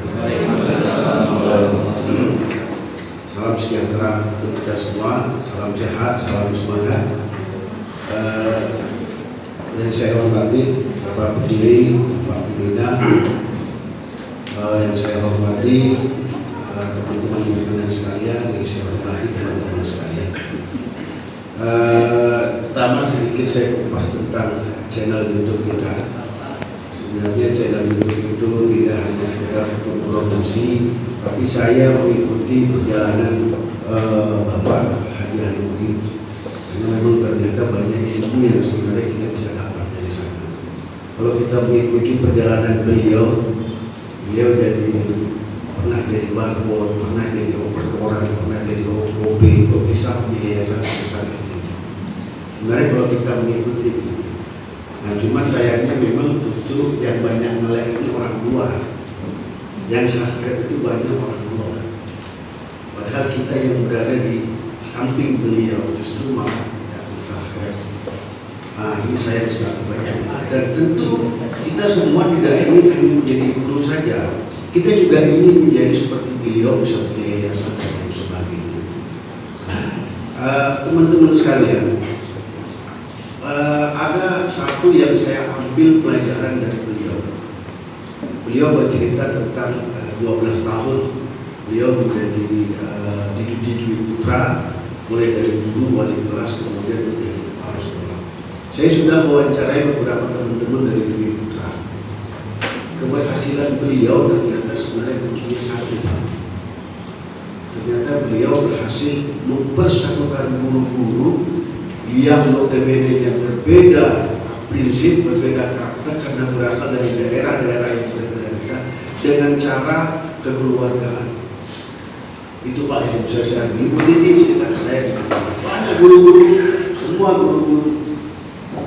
Salam sejahtera untuk kita semua, salam sehat, salam semangat. Yang saya hormati Bapak Pendiri, Bapak Pembina, yang saya hormati teman-teman pimpinan sekalian, yang saya hormati teman-teman sekalian. Pertama sedikit saya kupas tentang channel YouTube kita. Sebenarnya channel YouTube itu tidak hanya sekedar produksi, tapi saya mengikuti perjalanan Bapak Haji Alimuddin, karena memang ternyata banyak ilmu yang sebenarnya kita bisa dapat dari sana. Kalau kita mengikuti perjalanan beliau pernah jadi barbon, pernah jadi oper koran, pernah jadi OB, kopi sapi, yayasan ini. Sebenarnya kalau kita mengikuti itu, nah cuma sayangnya memang tentu yang banyak melek ini orang luar, yang subscribe itu banyak orang luar. Padahal kita yang berada di samping beliau justru malah tidak subscribe. Nah ini saya sangat banyak. Dan tentu kita semua tidak ingin hanya menjadi guru saja. Kita juga ingin menjadi seperti beliau, bisa punya yayasan dan sebagainya. Teman-teman sekalian, ada satu yang saya ambil pelajaran dari beliau. Beliau bercerita tentang 12 tahun beliau menjadi di Dwi Putra, mulai dari guru, wali kelas, kemudian menjadi kepala sekolah. Saya sudah wawancarai beberapa teman-teman dari Dwi Putra. Keberhasilan beliau ternyata sebenarnya kuncinya satu, Pak. Ternyata beliau berhasil mempersatukan guru-guru yang notabene yang berbeda prinsip, berbeda karakter karena berasal dari daerah-daerah yang berbeda-beda dengan cara kekeluargaan. Itu Pak yang bisa saya mengikuti cerita saya. Banyak guru-guru, semua guru-guru.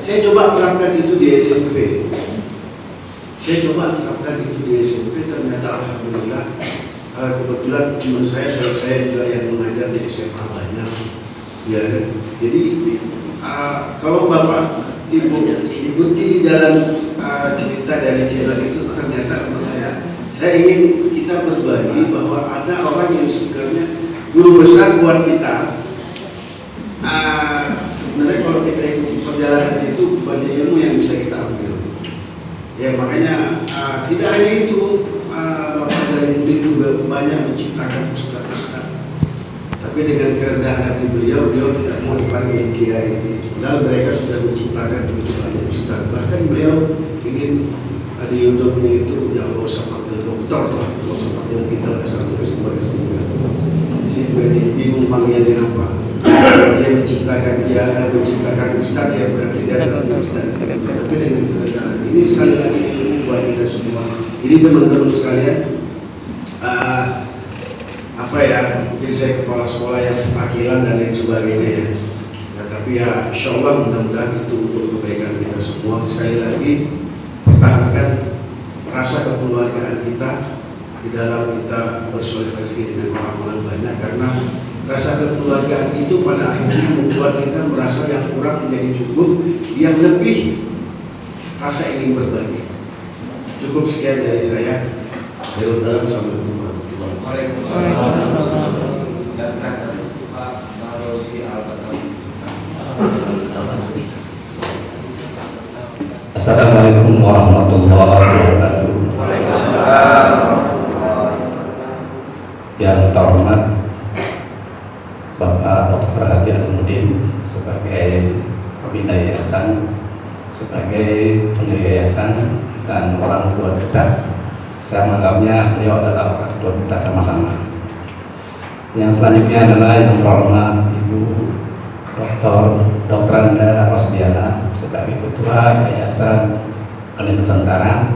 Saya coba terapkan itu di SMP. Ternyata alhamdulillah kebetulan teman saya, saudara saya juga yang mengajar di SMA banyak. Ya, jadi kalau Bapak Ibu ikuti jalan cerita dari channel itu, ternyata menurut saya ingin kita berbagi bahwa ada orang yang sebenarnya guru besar buat kita. Sebenarnya kalau kita ikuti perjalanan itu banyak ilmu yang bisa kita ambil. Ya makanya tidak hanya itu, Bapak banyak menciptakan ustaz-ustaz. Tapi dengan kerendahan hati beliau tidak mau dipanggil kiai. Padahal mereka sudah menciptakan begitu banyak ustaz. Bahkan beliau ingin di YouTube-nya itu ya Allah usah panggil dokter, Allah usah panggil kita sampai semua S3. Di sini juga bingung panggilnya apa. Dia menciptakan ustaz ya berarti dia atas ustaz. Tapi dengan kerendahan ini sekali lagi ilmu buat kita semua. Jadi teman-teman sekalian, mungkin saya kepala sekolah yang takilan dan lain sebagainya ya. Nah, tapi ya insya Allah mudah-mudahan itu untuk kebaikan kita semua. Sekali lagi pertahankan rasa kekeluargaan kita di dalam kita bersosialisasi dengan orang-orang banyak, karena rasa kekeluargaan itu pada akhirnya membuat kita merasa yang kurang menjadi cukup, yang lebih rasa ingin berbagi. Cukup sekian dari saya. Assalamualaikum warahmatullahi wabarakatuh. Assalamualaikum warahmatullahi wabarakatuh. Yang terhormat Bapak Dr. Haji Alimuddin sebagai pembina yayasan, sebagai pendiri yayasan, dan orang tua kita. Saya menganggapnya beliau adalah orang tua kita sama-sama. Yang selanjutnya adalah yang terhormat Ibu Dr. Anda Rosdiana sebagai Ketua Yayasan Alim Nusantara,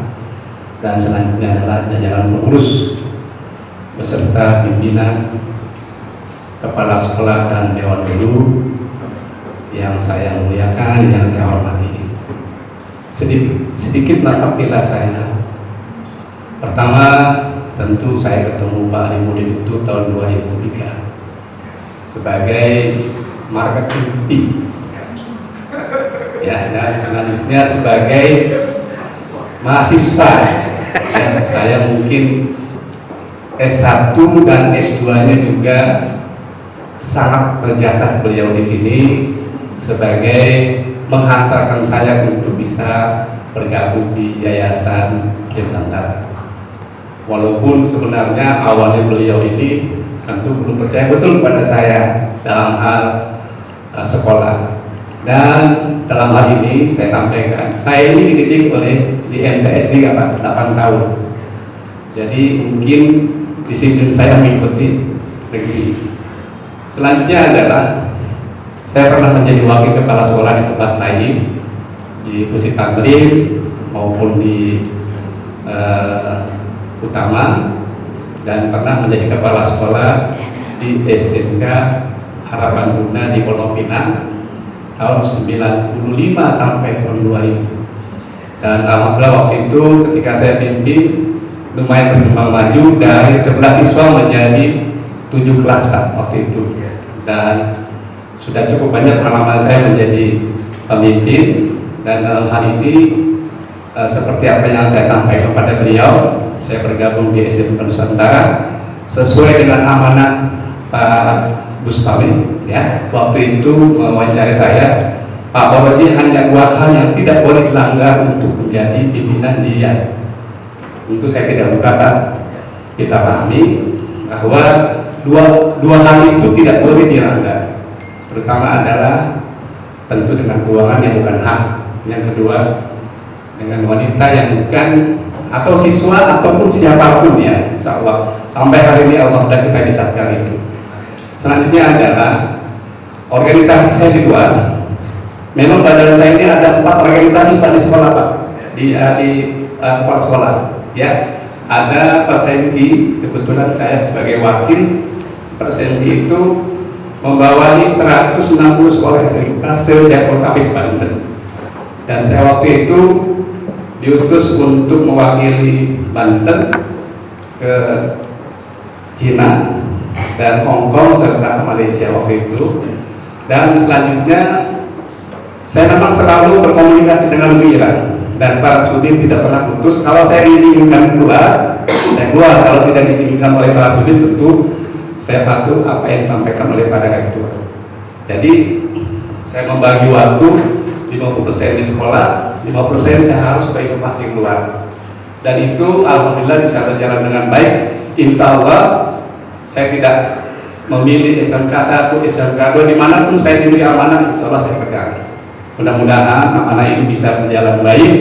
dan selanjutnya adalah jajaran pengurus beserta pimpinan, kepala sekolah dan dewan guru yang saya muliakan, yang saya hormati. Sedikit latar belakang saya. Pertama, tentu saya ketemu Pak Alimuddin itu tahun 2003 sebagai marketing team. Ya, dan selanjutnya sebagai mahasiswa. Ya, saya mungkin S1 dan S2-nya juga sangat berjasa beliau di sini sebagai menghantarkan saya untuk bisa bergabung di Yayasan Alim Nusantara. Walaupun sebenarnya awalnya beliau ini tentu belum percaya betul pada saya dalam hal sekolah. Dan dalam hal ini saya sampaikan, saya ini dididik oleh di MTS 8 tahun. Jadi mungkin disiplin saya mengikuti negeri. Selanjutnya adalah saya pernah menjadi wakil kepala sekolah di tempat lain, di Pusat Tamrin maupun di Utama, dan pernah menjadi kepala sekolah di SMK Harapan Bunda di Pondok Pinang tahun 95 sampai tahun 2000. Dan alhamdulillah waktu itu ketika saya pimpin lumayan berkembang maju dari 11 siswa menjadi 7 kelas Pak waktu itu. Dan sudah cukup banyak pengalaman saya menjadi pemimpin, dan dalam hal ini seperti apa yang saya sampaikan kepada beliau, saya bergabung di SMK Nusantara sesuai dengan amanah Pak Bustami. Ya, waktu itu mewawancari saya, Pak Bawaji hanya 2 hal yang tidak boleh dilanggar untuk menjadi pimpinan dia. Itu saya tidak buka Pak. Kita pahami bahwa dua hal itu tidak boleh dilanggar. Pertama adalah tentu dengan keuangan yang bukan hak. Yang kedua dengan wanita yang bukan, atau siswa ataupun siapapun ya, insya Allah sampai hari ini alhamdulillah kita bisa kali itu. Selanjutnya adalah organisasi saya di luar. Memang badan saya ini ada 4 organisasi Pak di sekolah Pak, di kepala sekolah ya. Ada Persenki, kebetulan saya sebagai wakil Persenki itu membawahi 160 sekolah SMK se-Jabodetabek Banten. Dan saya waktu itu diutus untuk mewakili Banten ke Cina dan Hong Kong serta Malaysia waktu itu. Dan selanjutnya saya memang selalu berkomunikasi dengan Wira, dan Pak Sudin tidak pernah putus. Kalau saya diizinkan keluar, saya keluar. Kalau tidak diizinkan oleh Pak Sudin, tentu saya patuh apa yang disampaikan oleh Pak Rektor. Jadi saya membagi waktu 50% di sekolah, 50% saya harus sebagai pasti keluar. dan itu alhamdulillah bisa berjalan dengan baik. Insya Allah saya tidak memilih SMK 1, SMK 2, dimanapun saya diberi amanah, insya Allah saya pegang. Mudah-mudahan amanah ini bisa berjalan baik,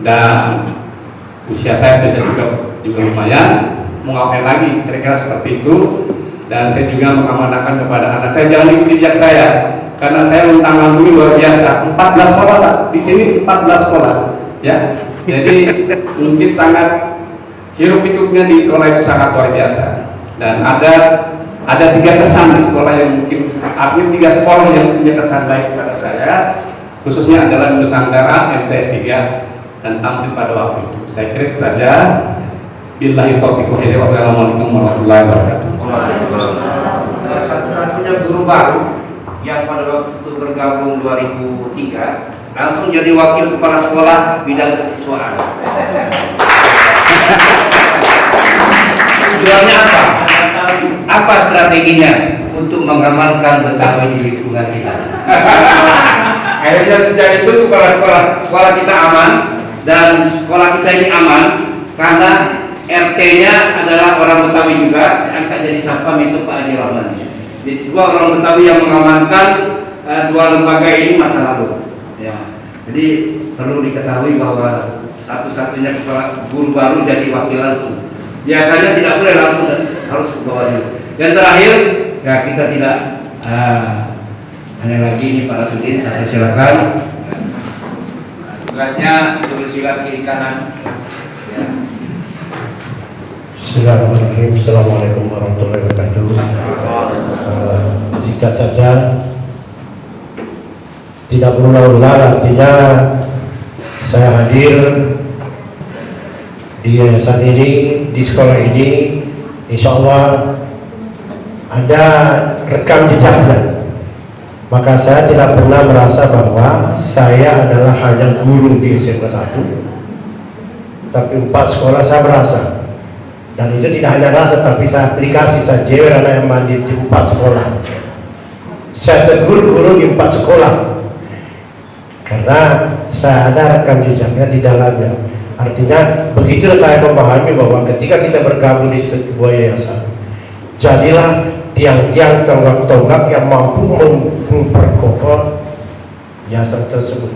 dan usia saya juga lumayan, mau ngapain lagi, kira-kira seperti itu. Dan saya juga mengamanahkan kepada anak saya, jangan ikuti jejak saya, karena saya rentang waktu luar biasa. 14 sekolah Pak, di sini 14 sekolah ya. Jadi mungkin sangat hirup pikuknya di sekolah itu sangat luar biasa. Dan ada 3 kesan di sekolah yang mungkin, artinya 3 sekolah yang punya kesan baik kepada saya, khususnya adalah Nusantara, MTS 3, dan tampil pada waktu itu. Saya kira itu saja. Billahi taufiq wal hidayah. Wassalamualaikum warahmatullahi wabarakatuh. Satu-satunya guru baru yang pada waktu itu bergabung 2003 langsung jadi wakil kepala sekolah bidang kesiswaan. Tujuannya apa? Apa strateginya untuk mengamankan Betawi di lingkungan kita? Akhirnya sejak itu kepala sekolah kita aman, dan sekolah kita ini aman karena RT-nya adalah orang Betawi juga. Saya angkat jadi satpam itu Pak Haji Rahman. Jadi 2 orang Betawi yang mengamankan 2 lembaga ini masa lalu. Ya. Jadi perlu diketahui bahwa satu-satunya kepala guru baru jadi wakil langsung. Biasanya tidak boleh langsung, harus ke bawah dulu. Yang terakhir, ya kita tidak hanya lagi ini Pak Rasudin, saya silakan. Tugasnya bersila kiri kanan. Ya. Bismillahirrahmanirrahim. Assalamualaikum warahmatullahi wabarakatuh. Singkat saja, tidak berulang-ulang, artinya saya hadir di yayasan ini, di sekolah ini, insya Allah ada rekam jejaknya. Maka saya tidak pernah merasa bahwa saya adalah hanya guru di SMK 1, tapi 4 sekolah saya merasa. Dan itu tidak hanya rasa, tapi saya aplikasi, saya jewer anak yang mandi di 4 sekolah. Saya tegur guru di 4 sekolah, karena saya ada rekam jejaknya di dalamnya. Artinya begitu saya memahami bahwa ketika kita bergabung di sebuah yayasan, jadilah tiang-tiang tonggak-tonggak yang mampu memperkokoh yayasan tersebut.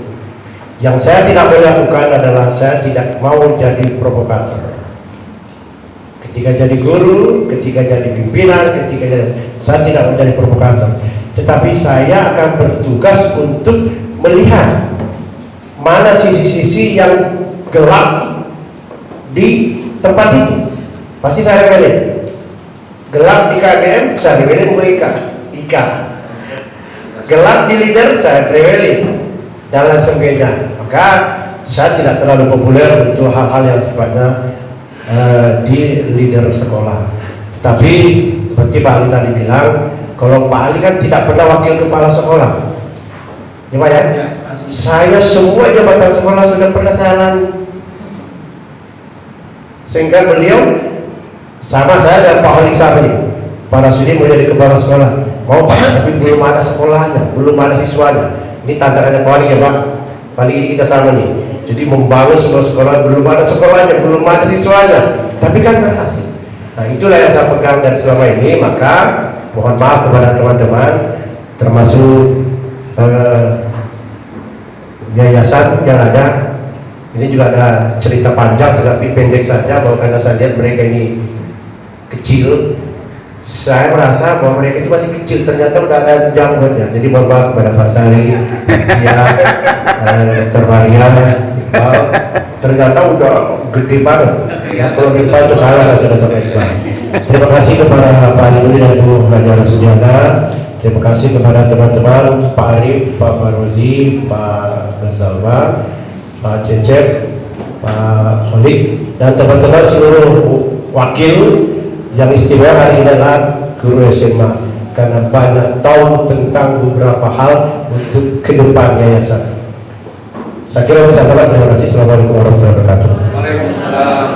Yang saya tidak boleh lakukan adalah saya tidak mau jadi provokator. Ketika jadi guru, ketika jadi pimpinan, saya tidak menjadi provokator, tetapi saya akan bertugas untuk melihat mana sisi-sisi yang gelap di tempat itu. Pasti saya rewelin. Gelap di KBM, saya rewelin IKA. Gelap di leader, saya rewelin dalam sempeda. Maka saya tidak terlalu populer untuk hal-hal yang sifatnya di leader sekolah. Tetapi seperti Pak Ali tadi bilang, kalau Pak Ali kan tidak pernah wakil kepala sekolah, ya Pak ya? Saya semua jabatan sekolah sudah pernah saya lalui, sehingga beliau sama saya dan Pak Ali Sabri, Pak Rasudin mau jadi kepala sekolah, mau Pak, tapi belum ada sekolahnya, belum ada siswanya. Ini tantangannya Pak Ali ya Pak. Kali ini kita sama nih. Jadi membangun sebuah sekolah, belum ada sekolahnya, belum ada siswanya, tapi kan berhasil. Nah itulah yang saya pegang dari selama ini. Maka mohon maaf kepada teman-teman, termasuk yayasan yang ada. Ini juga ada cerita panjang, tetapi pendek saja, bahwa karena saya lihat mereka ini kecil, saya merasa bahwa mereka itu masih kecil, ternyata udah ada jangkauannya. Jadi mohon maaf kepada Pak Sari, ya, Dr. Maria, ternyata udah gede banget. Ya, kalau kita itu kalah saya sudah sampai. Terima kasih kepada Pak Ali dan Bu Hajar Sudiana. Terima kasih kepada teman-teman Pak Arif, Pak Barwazi, Pak Gazalwa, Pak Cecep, Pak Khalid, dan teman-teman seluruh wakil yang istimewa hari ini adalah guru SMA, karena banyak tahu tentang beberapa hal untuk ke depan yayasan. Saya kira bisa terima kasih. Assalamualaikum warahmatullahi wabarakatuh. Waalaikumsalam.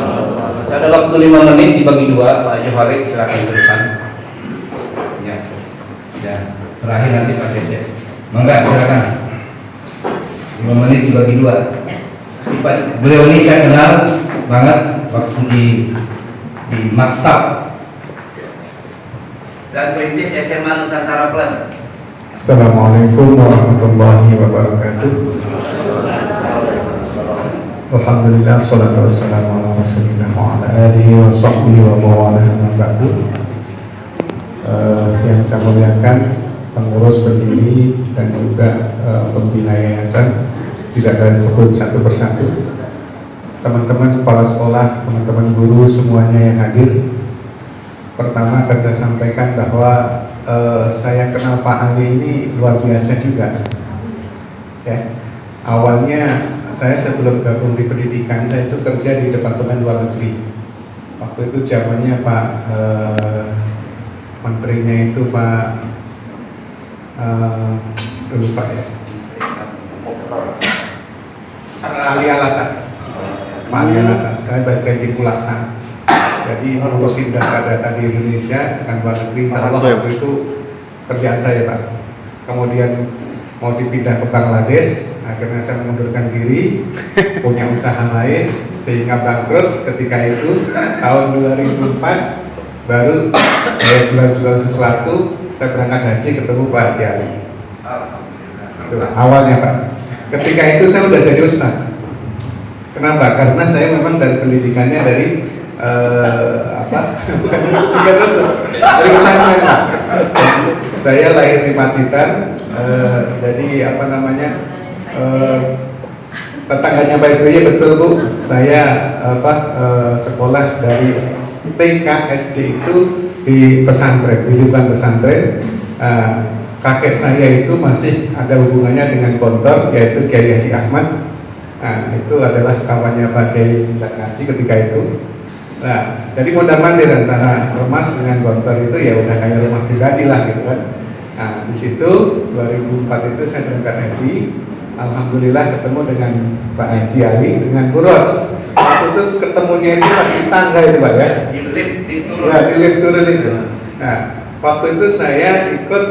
Saya ada waktu 5 menit dibagi 2. Pak Johari silakan ke depan. Ya. Ya. Terakhir nanti Pak Cecep. Mangga silakan. 5 menit dibagi 2. Beliau ini saya kenal banget waktu di maktab dan perintis SMA Nusantara Plus. Assalamualaikum warahmatullahi wabarakatuh. Alhamdulillah, salatu wassalamu ala rasulillah wa ala alihi wa sahbihi wa mawalah amma ba'du. Yang saya muliakan pengurus, pendiri dan juga pembina yayasan, tidak akan sebut satu persatu, teman-teman kepala sekolah, teman-teman guru semuanya yang hadir. Pertama akan saya sampaikan bahwa saya kenal Pak Ali ini luar biasa juga. Ya, awalnya saya sebelum gabung di pendidikan, saya itu kerja di Departemen Luar Negeri. Waktu itu zamannya Pak menterinya itu Pak lupa ya, Ali Alatas. Pak Ali Alatas. Saya bagian di Pulatan. Jadi ngurusin data-data di Indonesia dengan luar negeri. Insya Allah waktu itu kerjaan saya, Pak. Kemudian mau dipindah ke Bangladesh, akhirnya saya mengundurkan diri, punya usaha lain sehingga bangkrut. Ketika itu tahun 2004 baru saya jual sesuatu. Saya berangkat haji ketemu Pak Haji Ali. Itu awalnya, Pak. Ketika itu saya udah jadi ustaz. Kenapa? Karena saya memang dari pendidikannya dari dari pesantren, Pak. Saya lahir di Pacitan, jadi tetangganya Pak SBY, betul Bu. Saya sekolah dari TK SD itu di pesantren, di lingkungan pesantren. Kakek saya itu masih ada hubungannya dengan Gontor, yaitu Kiai Haji Ahmad. Itu adalah kawannya Pak Kiai Zakasi ketika itu. Nah, jadi mondar-mandir antara Ormas dengan Gontor itu ya udah kayak rumah pribadi lah gitu kan. Nah, di situ 2004 itu saya berangkat haji. Alhamdulillah ketemu dengan Pak Haji Ali dengan Bu Ros. Waktu itu ketemunya itu masih tangga itu, Pak ya. Di lift turun itu. Nah, waktu itu saya ikut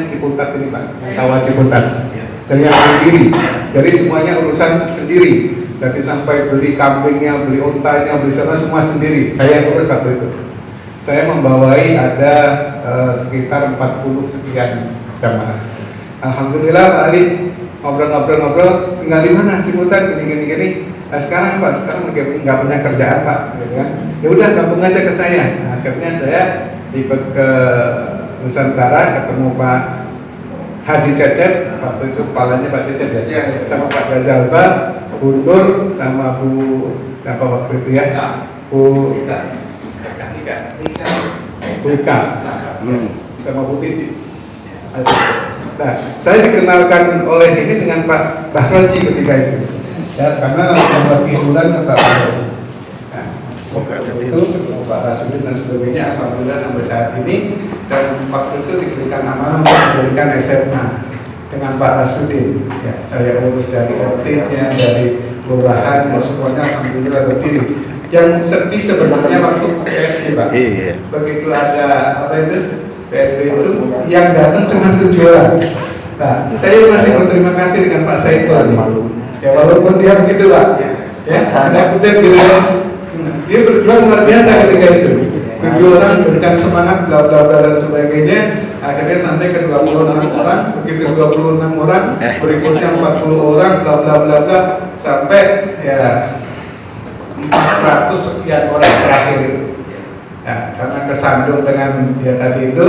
Ciputat ini, Pak. Kawah Ciputat. Dari yang sendiri. Jadi semuanya urusan sendiri. Jadi sampai beli kambingnya, beli untanya, beli semua sendiri. Saya yang urus satu itu. Saya membawai ada sekitar 40 sekian jamaah. Alhamdulillah Pak Ali ngobrol, tinggal di mana Ciputat gini. Nah, sekarang Pak, sekarang nggak punya kerjaan Pak, gitu kan? Ya udah gabung aja ke saya. Nah, akhirnya saya ikut ke Nusantara, ketemu Pak Haji Cecep, waktu itu kepalanya Pak Cecep ya, sama Pak Gazalba, Bu Nur, sama Bu siapa waktu itu ya, Bu Ika, sama Bu Titi. Nah, saya dikenalkan oleh ini dengan Pak Bahroji ketika itu, ya, karena beberapa bulan ke Pak Bahroji. Nah, itu Pak Rasudin dan sebagainya, alhamdulillah sampai saat ini. Dan waktu itu diberikan amanah untuk mendirikan SMA dengan Pak Rasudin. Ya, saya urus dari RT-nya, dari kelurahan, semuanya alhamdulillah berdiri. Yang sedih sebenarnya waktu PSB, Pak. Begitu ada PSB itu, yang datang cuma 7 orang. Nah, saya masih berterima kasih dengan Pak Saiful. Ya walaupun dia begitu, Pak. Ya, ada kutip gitu. Dia berjuang luar biasa ketika itu. 7 orang berikan semangat bla bla bla dan sebagainya, akhirnya sampai ke 26 orang, begitu 26 orang, berikutnya 40 orang bla bla bla bla sampai ya 400 sekian orang terakhir itu. Nah, karena kesandung dengan ya tadi itu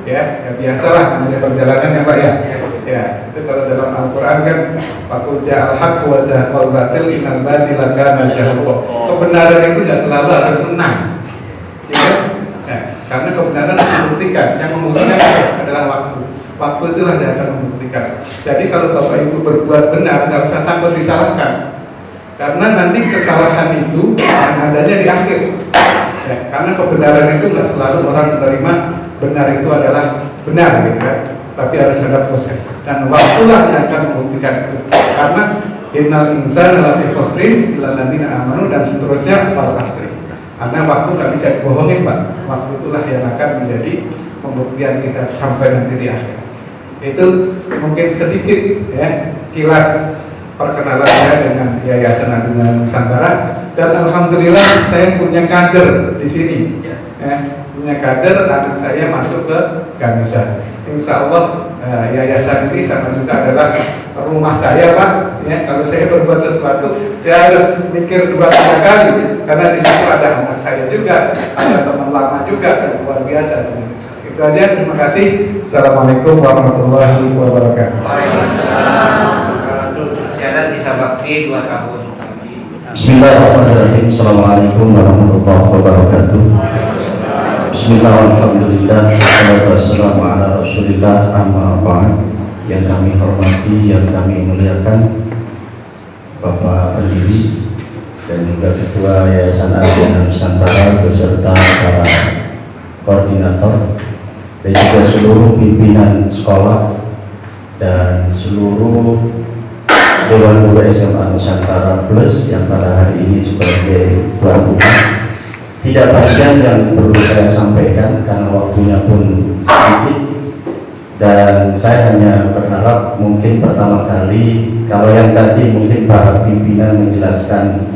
ya biasalah namanya perjalanan ya Pak ya. Ya, itu kalau dalam Al-Qur'an kan faqul ja'al haqq wa zahaqal batil innal batila kana zahuqa. Kebenaran itu enggak selalu harus menang. Ya, karena kebenaran harus dibuktikan. Yang membuktikan adalah waktu. Waktu itulah yang akan membuktikan. Jadi kalau Bapak Ibu berbuat benar, nggak usah takut disalahkan. Karena nanti kesalahan itu yang adanya di akhir. Ya, karena kebenaran itu nggak selalu orang menerima benar itu adalah benar, gitu kan? Tapi harus ada proses. Dan waktulah yang akan membuktikan itu. Karena innal insana lafi khusrin illa alladziina aamanu dan seterusnya wal 'asri. Karena waktu nggak bisa dibohongin, Pak. Waktu itulah yang akan menjadi pembuktian kita sampai nanti di akhir. Itu mungkin sedikit ya kilas perkenalan saya dengan Yayasan Agung Nusantara, dan alhamdulillah saya punya kader di sini. Punya kader, anak saya masuk ke Ganesha. Insya Allah yayasan ini sama juga adalah rumah saya, Pak. Ya, kalau saya berbuat sesuatu, saya harus mikir 2-3 kali, karena di situ ada anak saya juga, ada teman lama juga, dan luar biasa. Itu aja, terima kasih. Assalamualaikum warahmatullahi wabarakatuh. Waalaikumsalam. Masih ada sisa bakti 2 tahun. Bismillahirrahmanirrahim. Assalamualaikum warahmatullahi wabarakatuh. Bismillah, alhamdulillah, wassalamu ala rasulillah, amma ba'd. Yang kami hormati, yang kami muliakan Bapak pendiri dan juga Ketua Yayasan Agung Nusantara beserta para koordinator dan juga seluruh pimpinan sekolah dan seluruh Dewan Guru SMA Nusantara Plus yang pada hari ini sebagai tuan rumah. Tidak panjang yang perlu saya sampaikan karena waktunya pun sedikit, dan saya hanya berharap mungkin pertama kali, kalau yang tadi mungkin para pimpinan menjelaskan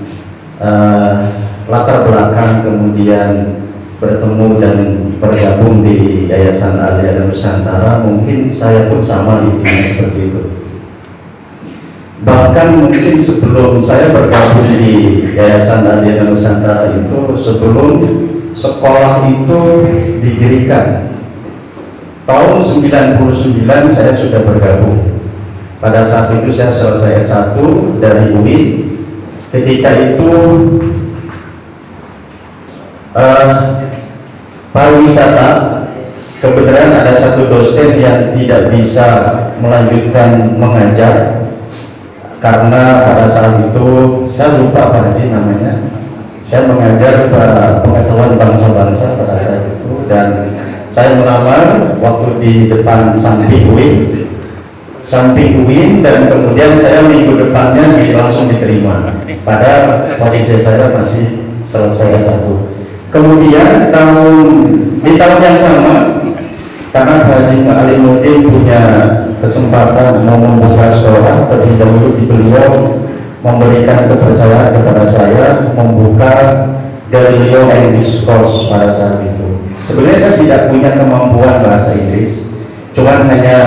latar belakang kemudian bertemu dan bergabung di Yayasan Agung Nusantara, mungkin saya pun sama intinya seperti itu. Bahkan mungkin sebelum saya bergabung di Yayasan Agung Nusantara itu, sebelum sekolah itu didirikan tahun 99 saya sudah bergabung. Pada saat itu saya selesai S1 dari UIN. Ketika itu pariwisata, kebetulan ada satu dosen yang tidak bisa melanjutkan mengajar karena pada saat itu saya lupa Pak Haji namanya. Saya mengajar pengetahuan bangsa-bangsa pada saat itu, dan saya melamar waktu di depan samping UIN, dan kemudian saya minggu depannya langsung diterima. Pada posisi saya masih selesai S1. Kemudian di tahun yang sama, karena Pak Haji Alimuddin punya kesempatan mau membuka sekolah, terlebih dahulu beliau memberikan kepercayaan kepada saya membuka Galileo English Course pada saat itu. Sebenarnya saya tidak punya kemampuan bahasa Inggris, cuman hanya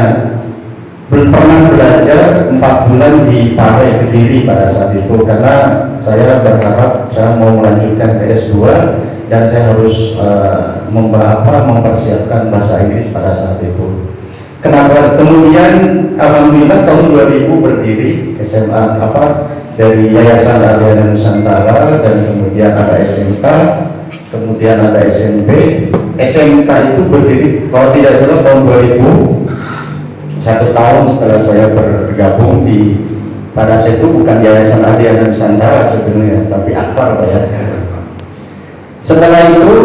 pernah belajar 4 bulan di Pare Kediri pada saat itu, karena saya berharap saya mau melanjutkan ke S2 dan saya harus mempersiapkan bahasa Inggris pada saat itu. Kenapa? Kemudian alhamdulillah tahun 2000 berdiri SMA dari Yayasan Agung Nusantara, dan kemudian ada SMK, kemudian ada SMP. SMK itu berdiri kalau tidak salah tahun 2000, 1 tahun setelah saya bergabung di, pada saat itu bukan Yayasan Agung Nusantara sebenarnya, tapi Akbar Pak ya. Setelah itu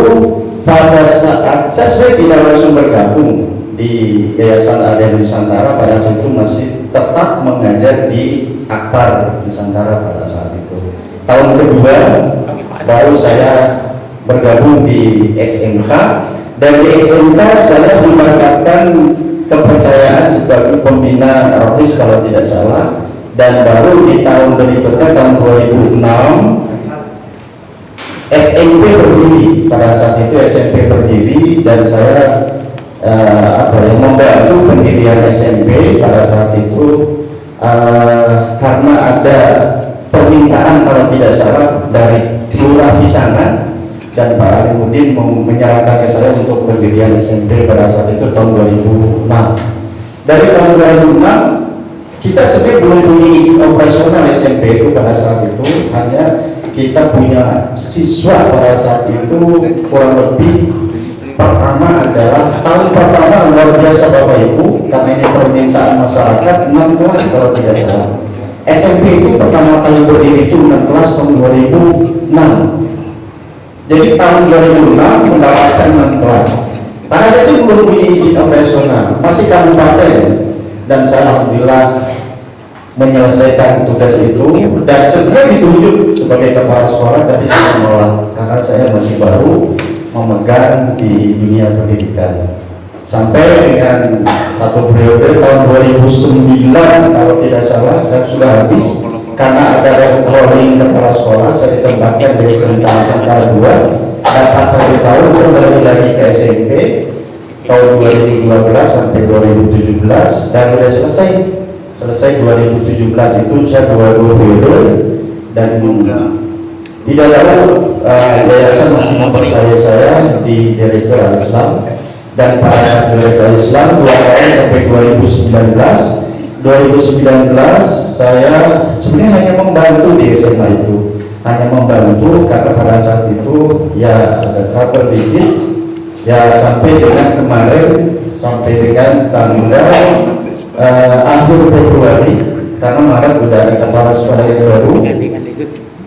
pada saat saya tidak langsung bergabung di Yayasan Agung Nusantara, pada saat itu masih tetap mengajar di Akbar Nusantara pada saat itu. Tahun kedua baru saya bergabung di SMK, dan di SMK saya mendapatkan kepercayaan sebagai pembina ROIS kalau tidak salah, dan baru di tahun berikutnya tahun 2006 SMP berdiri. Pada saat itu SMP berdiri, dan saya membantu pendirian SMP pada saat itu karena ada permintaan kalau tidak salah dari Lurah Pisangan, dan Pak Alimuddin menyerahkan ke saya untuk pendirian SMP pada saat itu tahun 2006. Dari tahun 2006 kita sebenarnya belum punya izin operasional SMP itu pada saat itu, hanya kita punya siswa pada saat itu kurang lebih. Pertama adalah tahun pertama luar biasa Bapak Ibu, karena ini permintaan masyarakat, 6 kelas kalau tidak salah. SMP itu pertama kali berdiri itu 6 kelas tahun 2006. Jadi tahun 2006 mendapatkan 6 kelas. Pada saat itu belum punya izin operasional, masih kabupaten, dan saya alhamdulillah menyelesaikan tugas itu, dan sebenarnya ditunjuk sebagai kepala sekolah, tapi saya menolak karena saya masih baru memegang di dunia pendidikan. sampai dengan satu periode tahun 2009 kalau tidak salah saya sudah habis karena ada rolling kepala sekolah. Saya ditempatkan dari SMK Nusantara 2, dapat 1 tahun kembali lagi ke SMP tahun 2012 sampai 2017 dan sudah selesai 2017 itu saya 2 periode dan tidak tahu yayasan masih mempercayai saya di Direktur Al-Islam, dan pada saat Direktur Al-Islam 2 tahun sampai 2019 saya sebenarnya hanya membantu di SMA itu, hanya membantu karena pada saat itu ya ada trouble dikit ya, sampai dengan kemarin, sampai dengan tanggal akhir Februari karena Maret udah ada kepala sekolah yang baru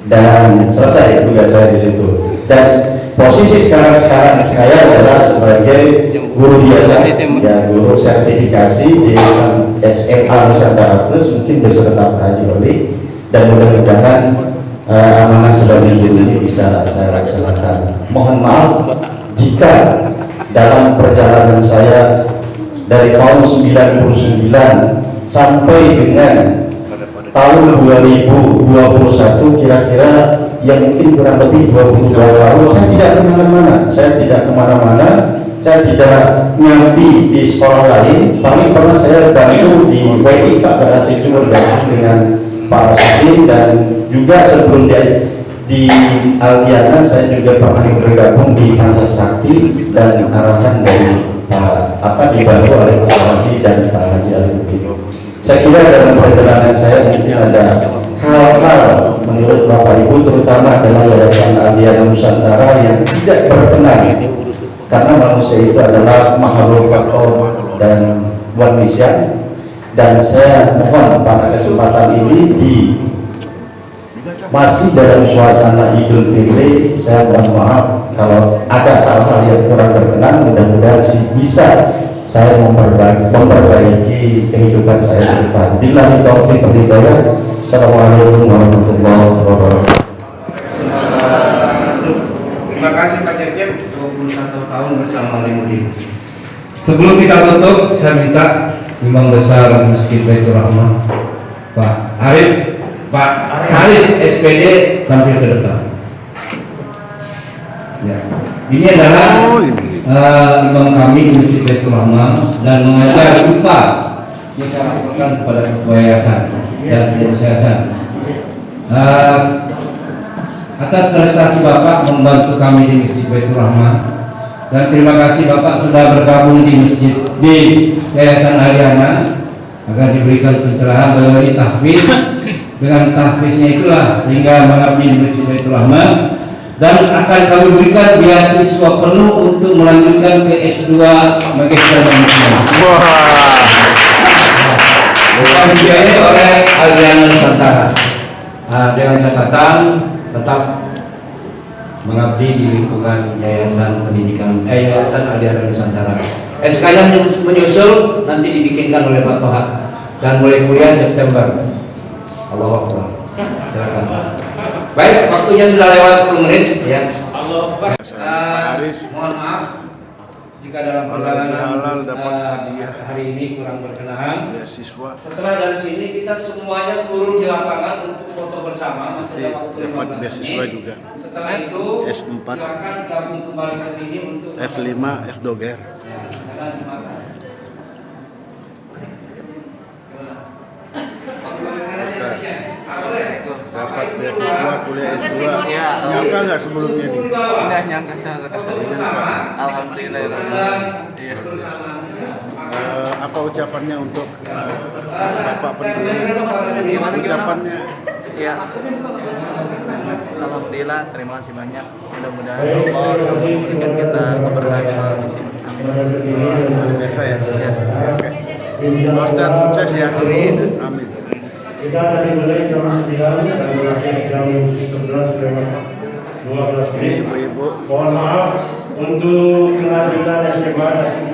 dan selesai tugas saya di situ. Dan posisi sekarang saya adalah sebagai guru biasa, ya guru sertifikasi di SMA Nusantara Plus, mungkin beserta Pak Haji Oli, dan mudah-mudahan amanah sebagai guru ini bisa saya laksanakan. Mohon maaf jika dalam perjalanan saya dari tahun 99 sampai dengan tahun 2021 kira-kira yang mungkin kurang lebih 22 tahun saya tidak kemana-mana, saya tidak nyambi di sekolah lain. Paling pernah saya bantu di WI Pak pada situ bergabung dengan Pak Rasudin, dan juga sebelum di Aldiana saya juga pernah bergabung di Pansa Sakti dan arahan dari dibantu oleh Pak Salati dan Pak Haji Ali. Saya kira dalam perjalanan saya mungkin ada hal-hal menurut Bapak Ibu, terutama adalah Yayasan Aldiana Nusantara yang tidak berkenan, karena manusia itu adalah makhluk faktor dan manusia. Dan saya mohon pada kesempatan ini masih dalam suasana Idul Fitri, saya mohon maaf kalau ada hal-hal yang kurang berkenan. Mudah-mudahan bisa saya memperbaiki kehidupan saya ke depan. Billahi taufiq wal hidayah. Assalamualaikum warahmatullahi wabarakatuh. Terima kasih Pak Cecep, 21 tahun bersama Alimuddin. Sebelum kita tutup, saya minta Imam Besar Masjid Baitur Rahmah Pak Haris SPD tampil ke depan. Ya. Ini adalah imam kami di Masjid Baitur Rahmah dan mengajar IPA yang saya lakukan kepada ketua yayasan dan pengurus yayasan. Atas prestasi Bapak membantu kami di Masjid Baitur Rahmah, dan terima kasih Bapak sudah bergabung di Yayasan Aldiana agar diberikan pencerahan melalui tahfiz. Dengan tahfiznya itulah sehingga mengabdi di Masjid Baitur Rahmah, dan akan kami berikan beasiswa penuh untuk melanjutkan ke S2 Magister Management. Dibiayai oleh Aldiana Nusantara, dengan catatan tetap mengabdi di lingkungan Yayasan Pendidikan Yayasan Aldiana Nusantara. SK-nya menyusul nanti dibikinkan oleh Pak Toha dan mulai kuliah September. Allahu Akbar. Silakan. Baik, waktunya sudah lewat 10 menit ya. Allahu Akbar. Mohon maaf jika dalam perjalanan hari ini kurang berkenan. Setelah dari sini kita semuanya turun di lapangan untuk foto bersama, masih ada waktu 15 menit. Setelah itu silakan gabung kembali ke sini untuk F5 F Doger. Ya, karena di mata. Dapat beasiswa kuliah S2. Nyangka nggak sebelumnya nih? Nggak nyangka sangat. Alhamdulillah. Iya. Apa ucapannya untuk Bapak pendiri? Ucapannya? Ya. Alhamdulillah, terima kasih banyak. Mudah-mudahan Allah memberikan kita keberkahan selalu di sini. Amin. Luar biasa ya. Oke. Pak Ustadz sukses ya. Amin. Amin. Kita tadi mulai jam 9 dan berakhir jam 11:12 menit. Ibu-ibu. Mohon maaf untuk kelanjutan SMA.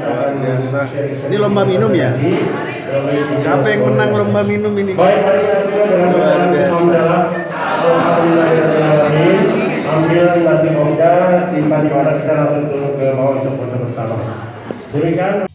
Luar biasa. Ini lomba minum ya? Siapa yang menang lomba minum ini? Baik, mari kita tutup dengan luar biasa. Alhamdulillahirrahmanirrahim. Ambil nasi komda, simpan di mana, kita langsung turun ke bawah untuk foto bersama. Demikian.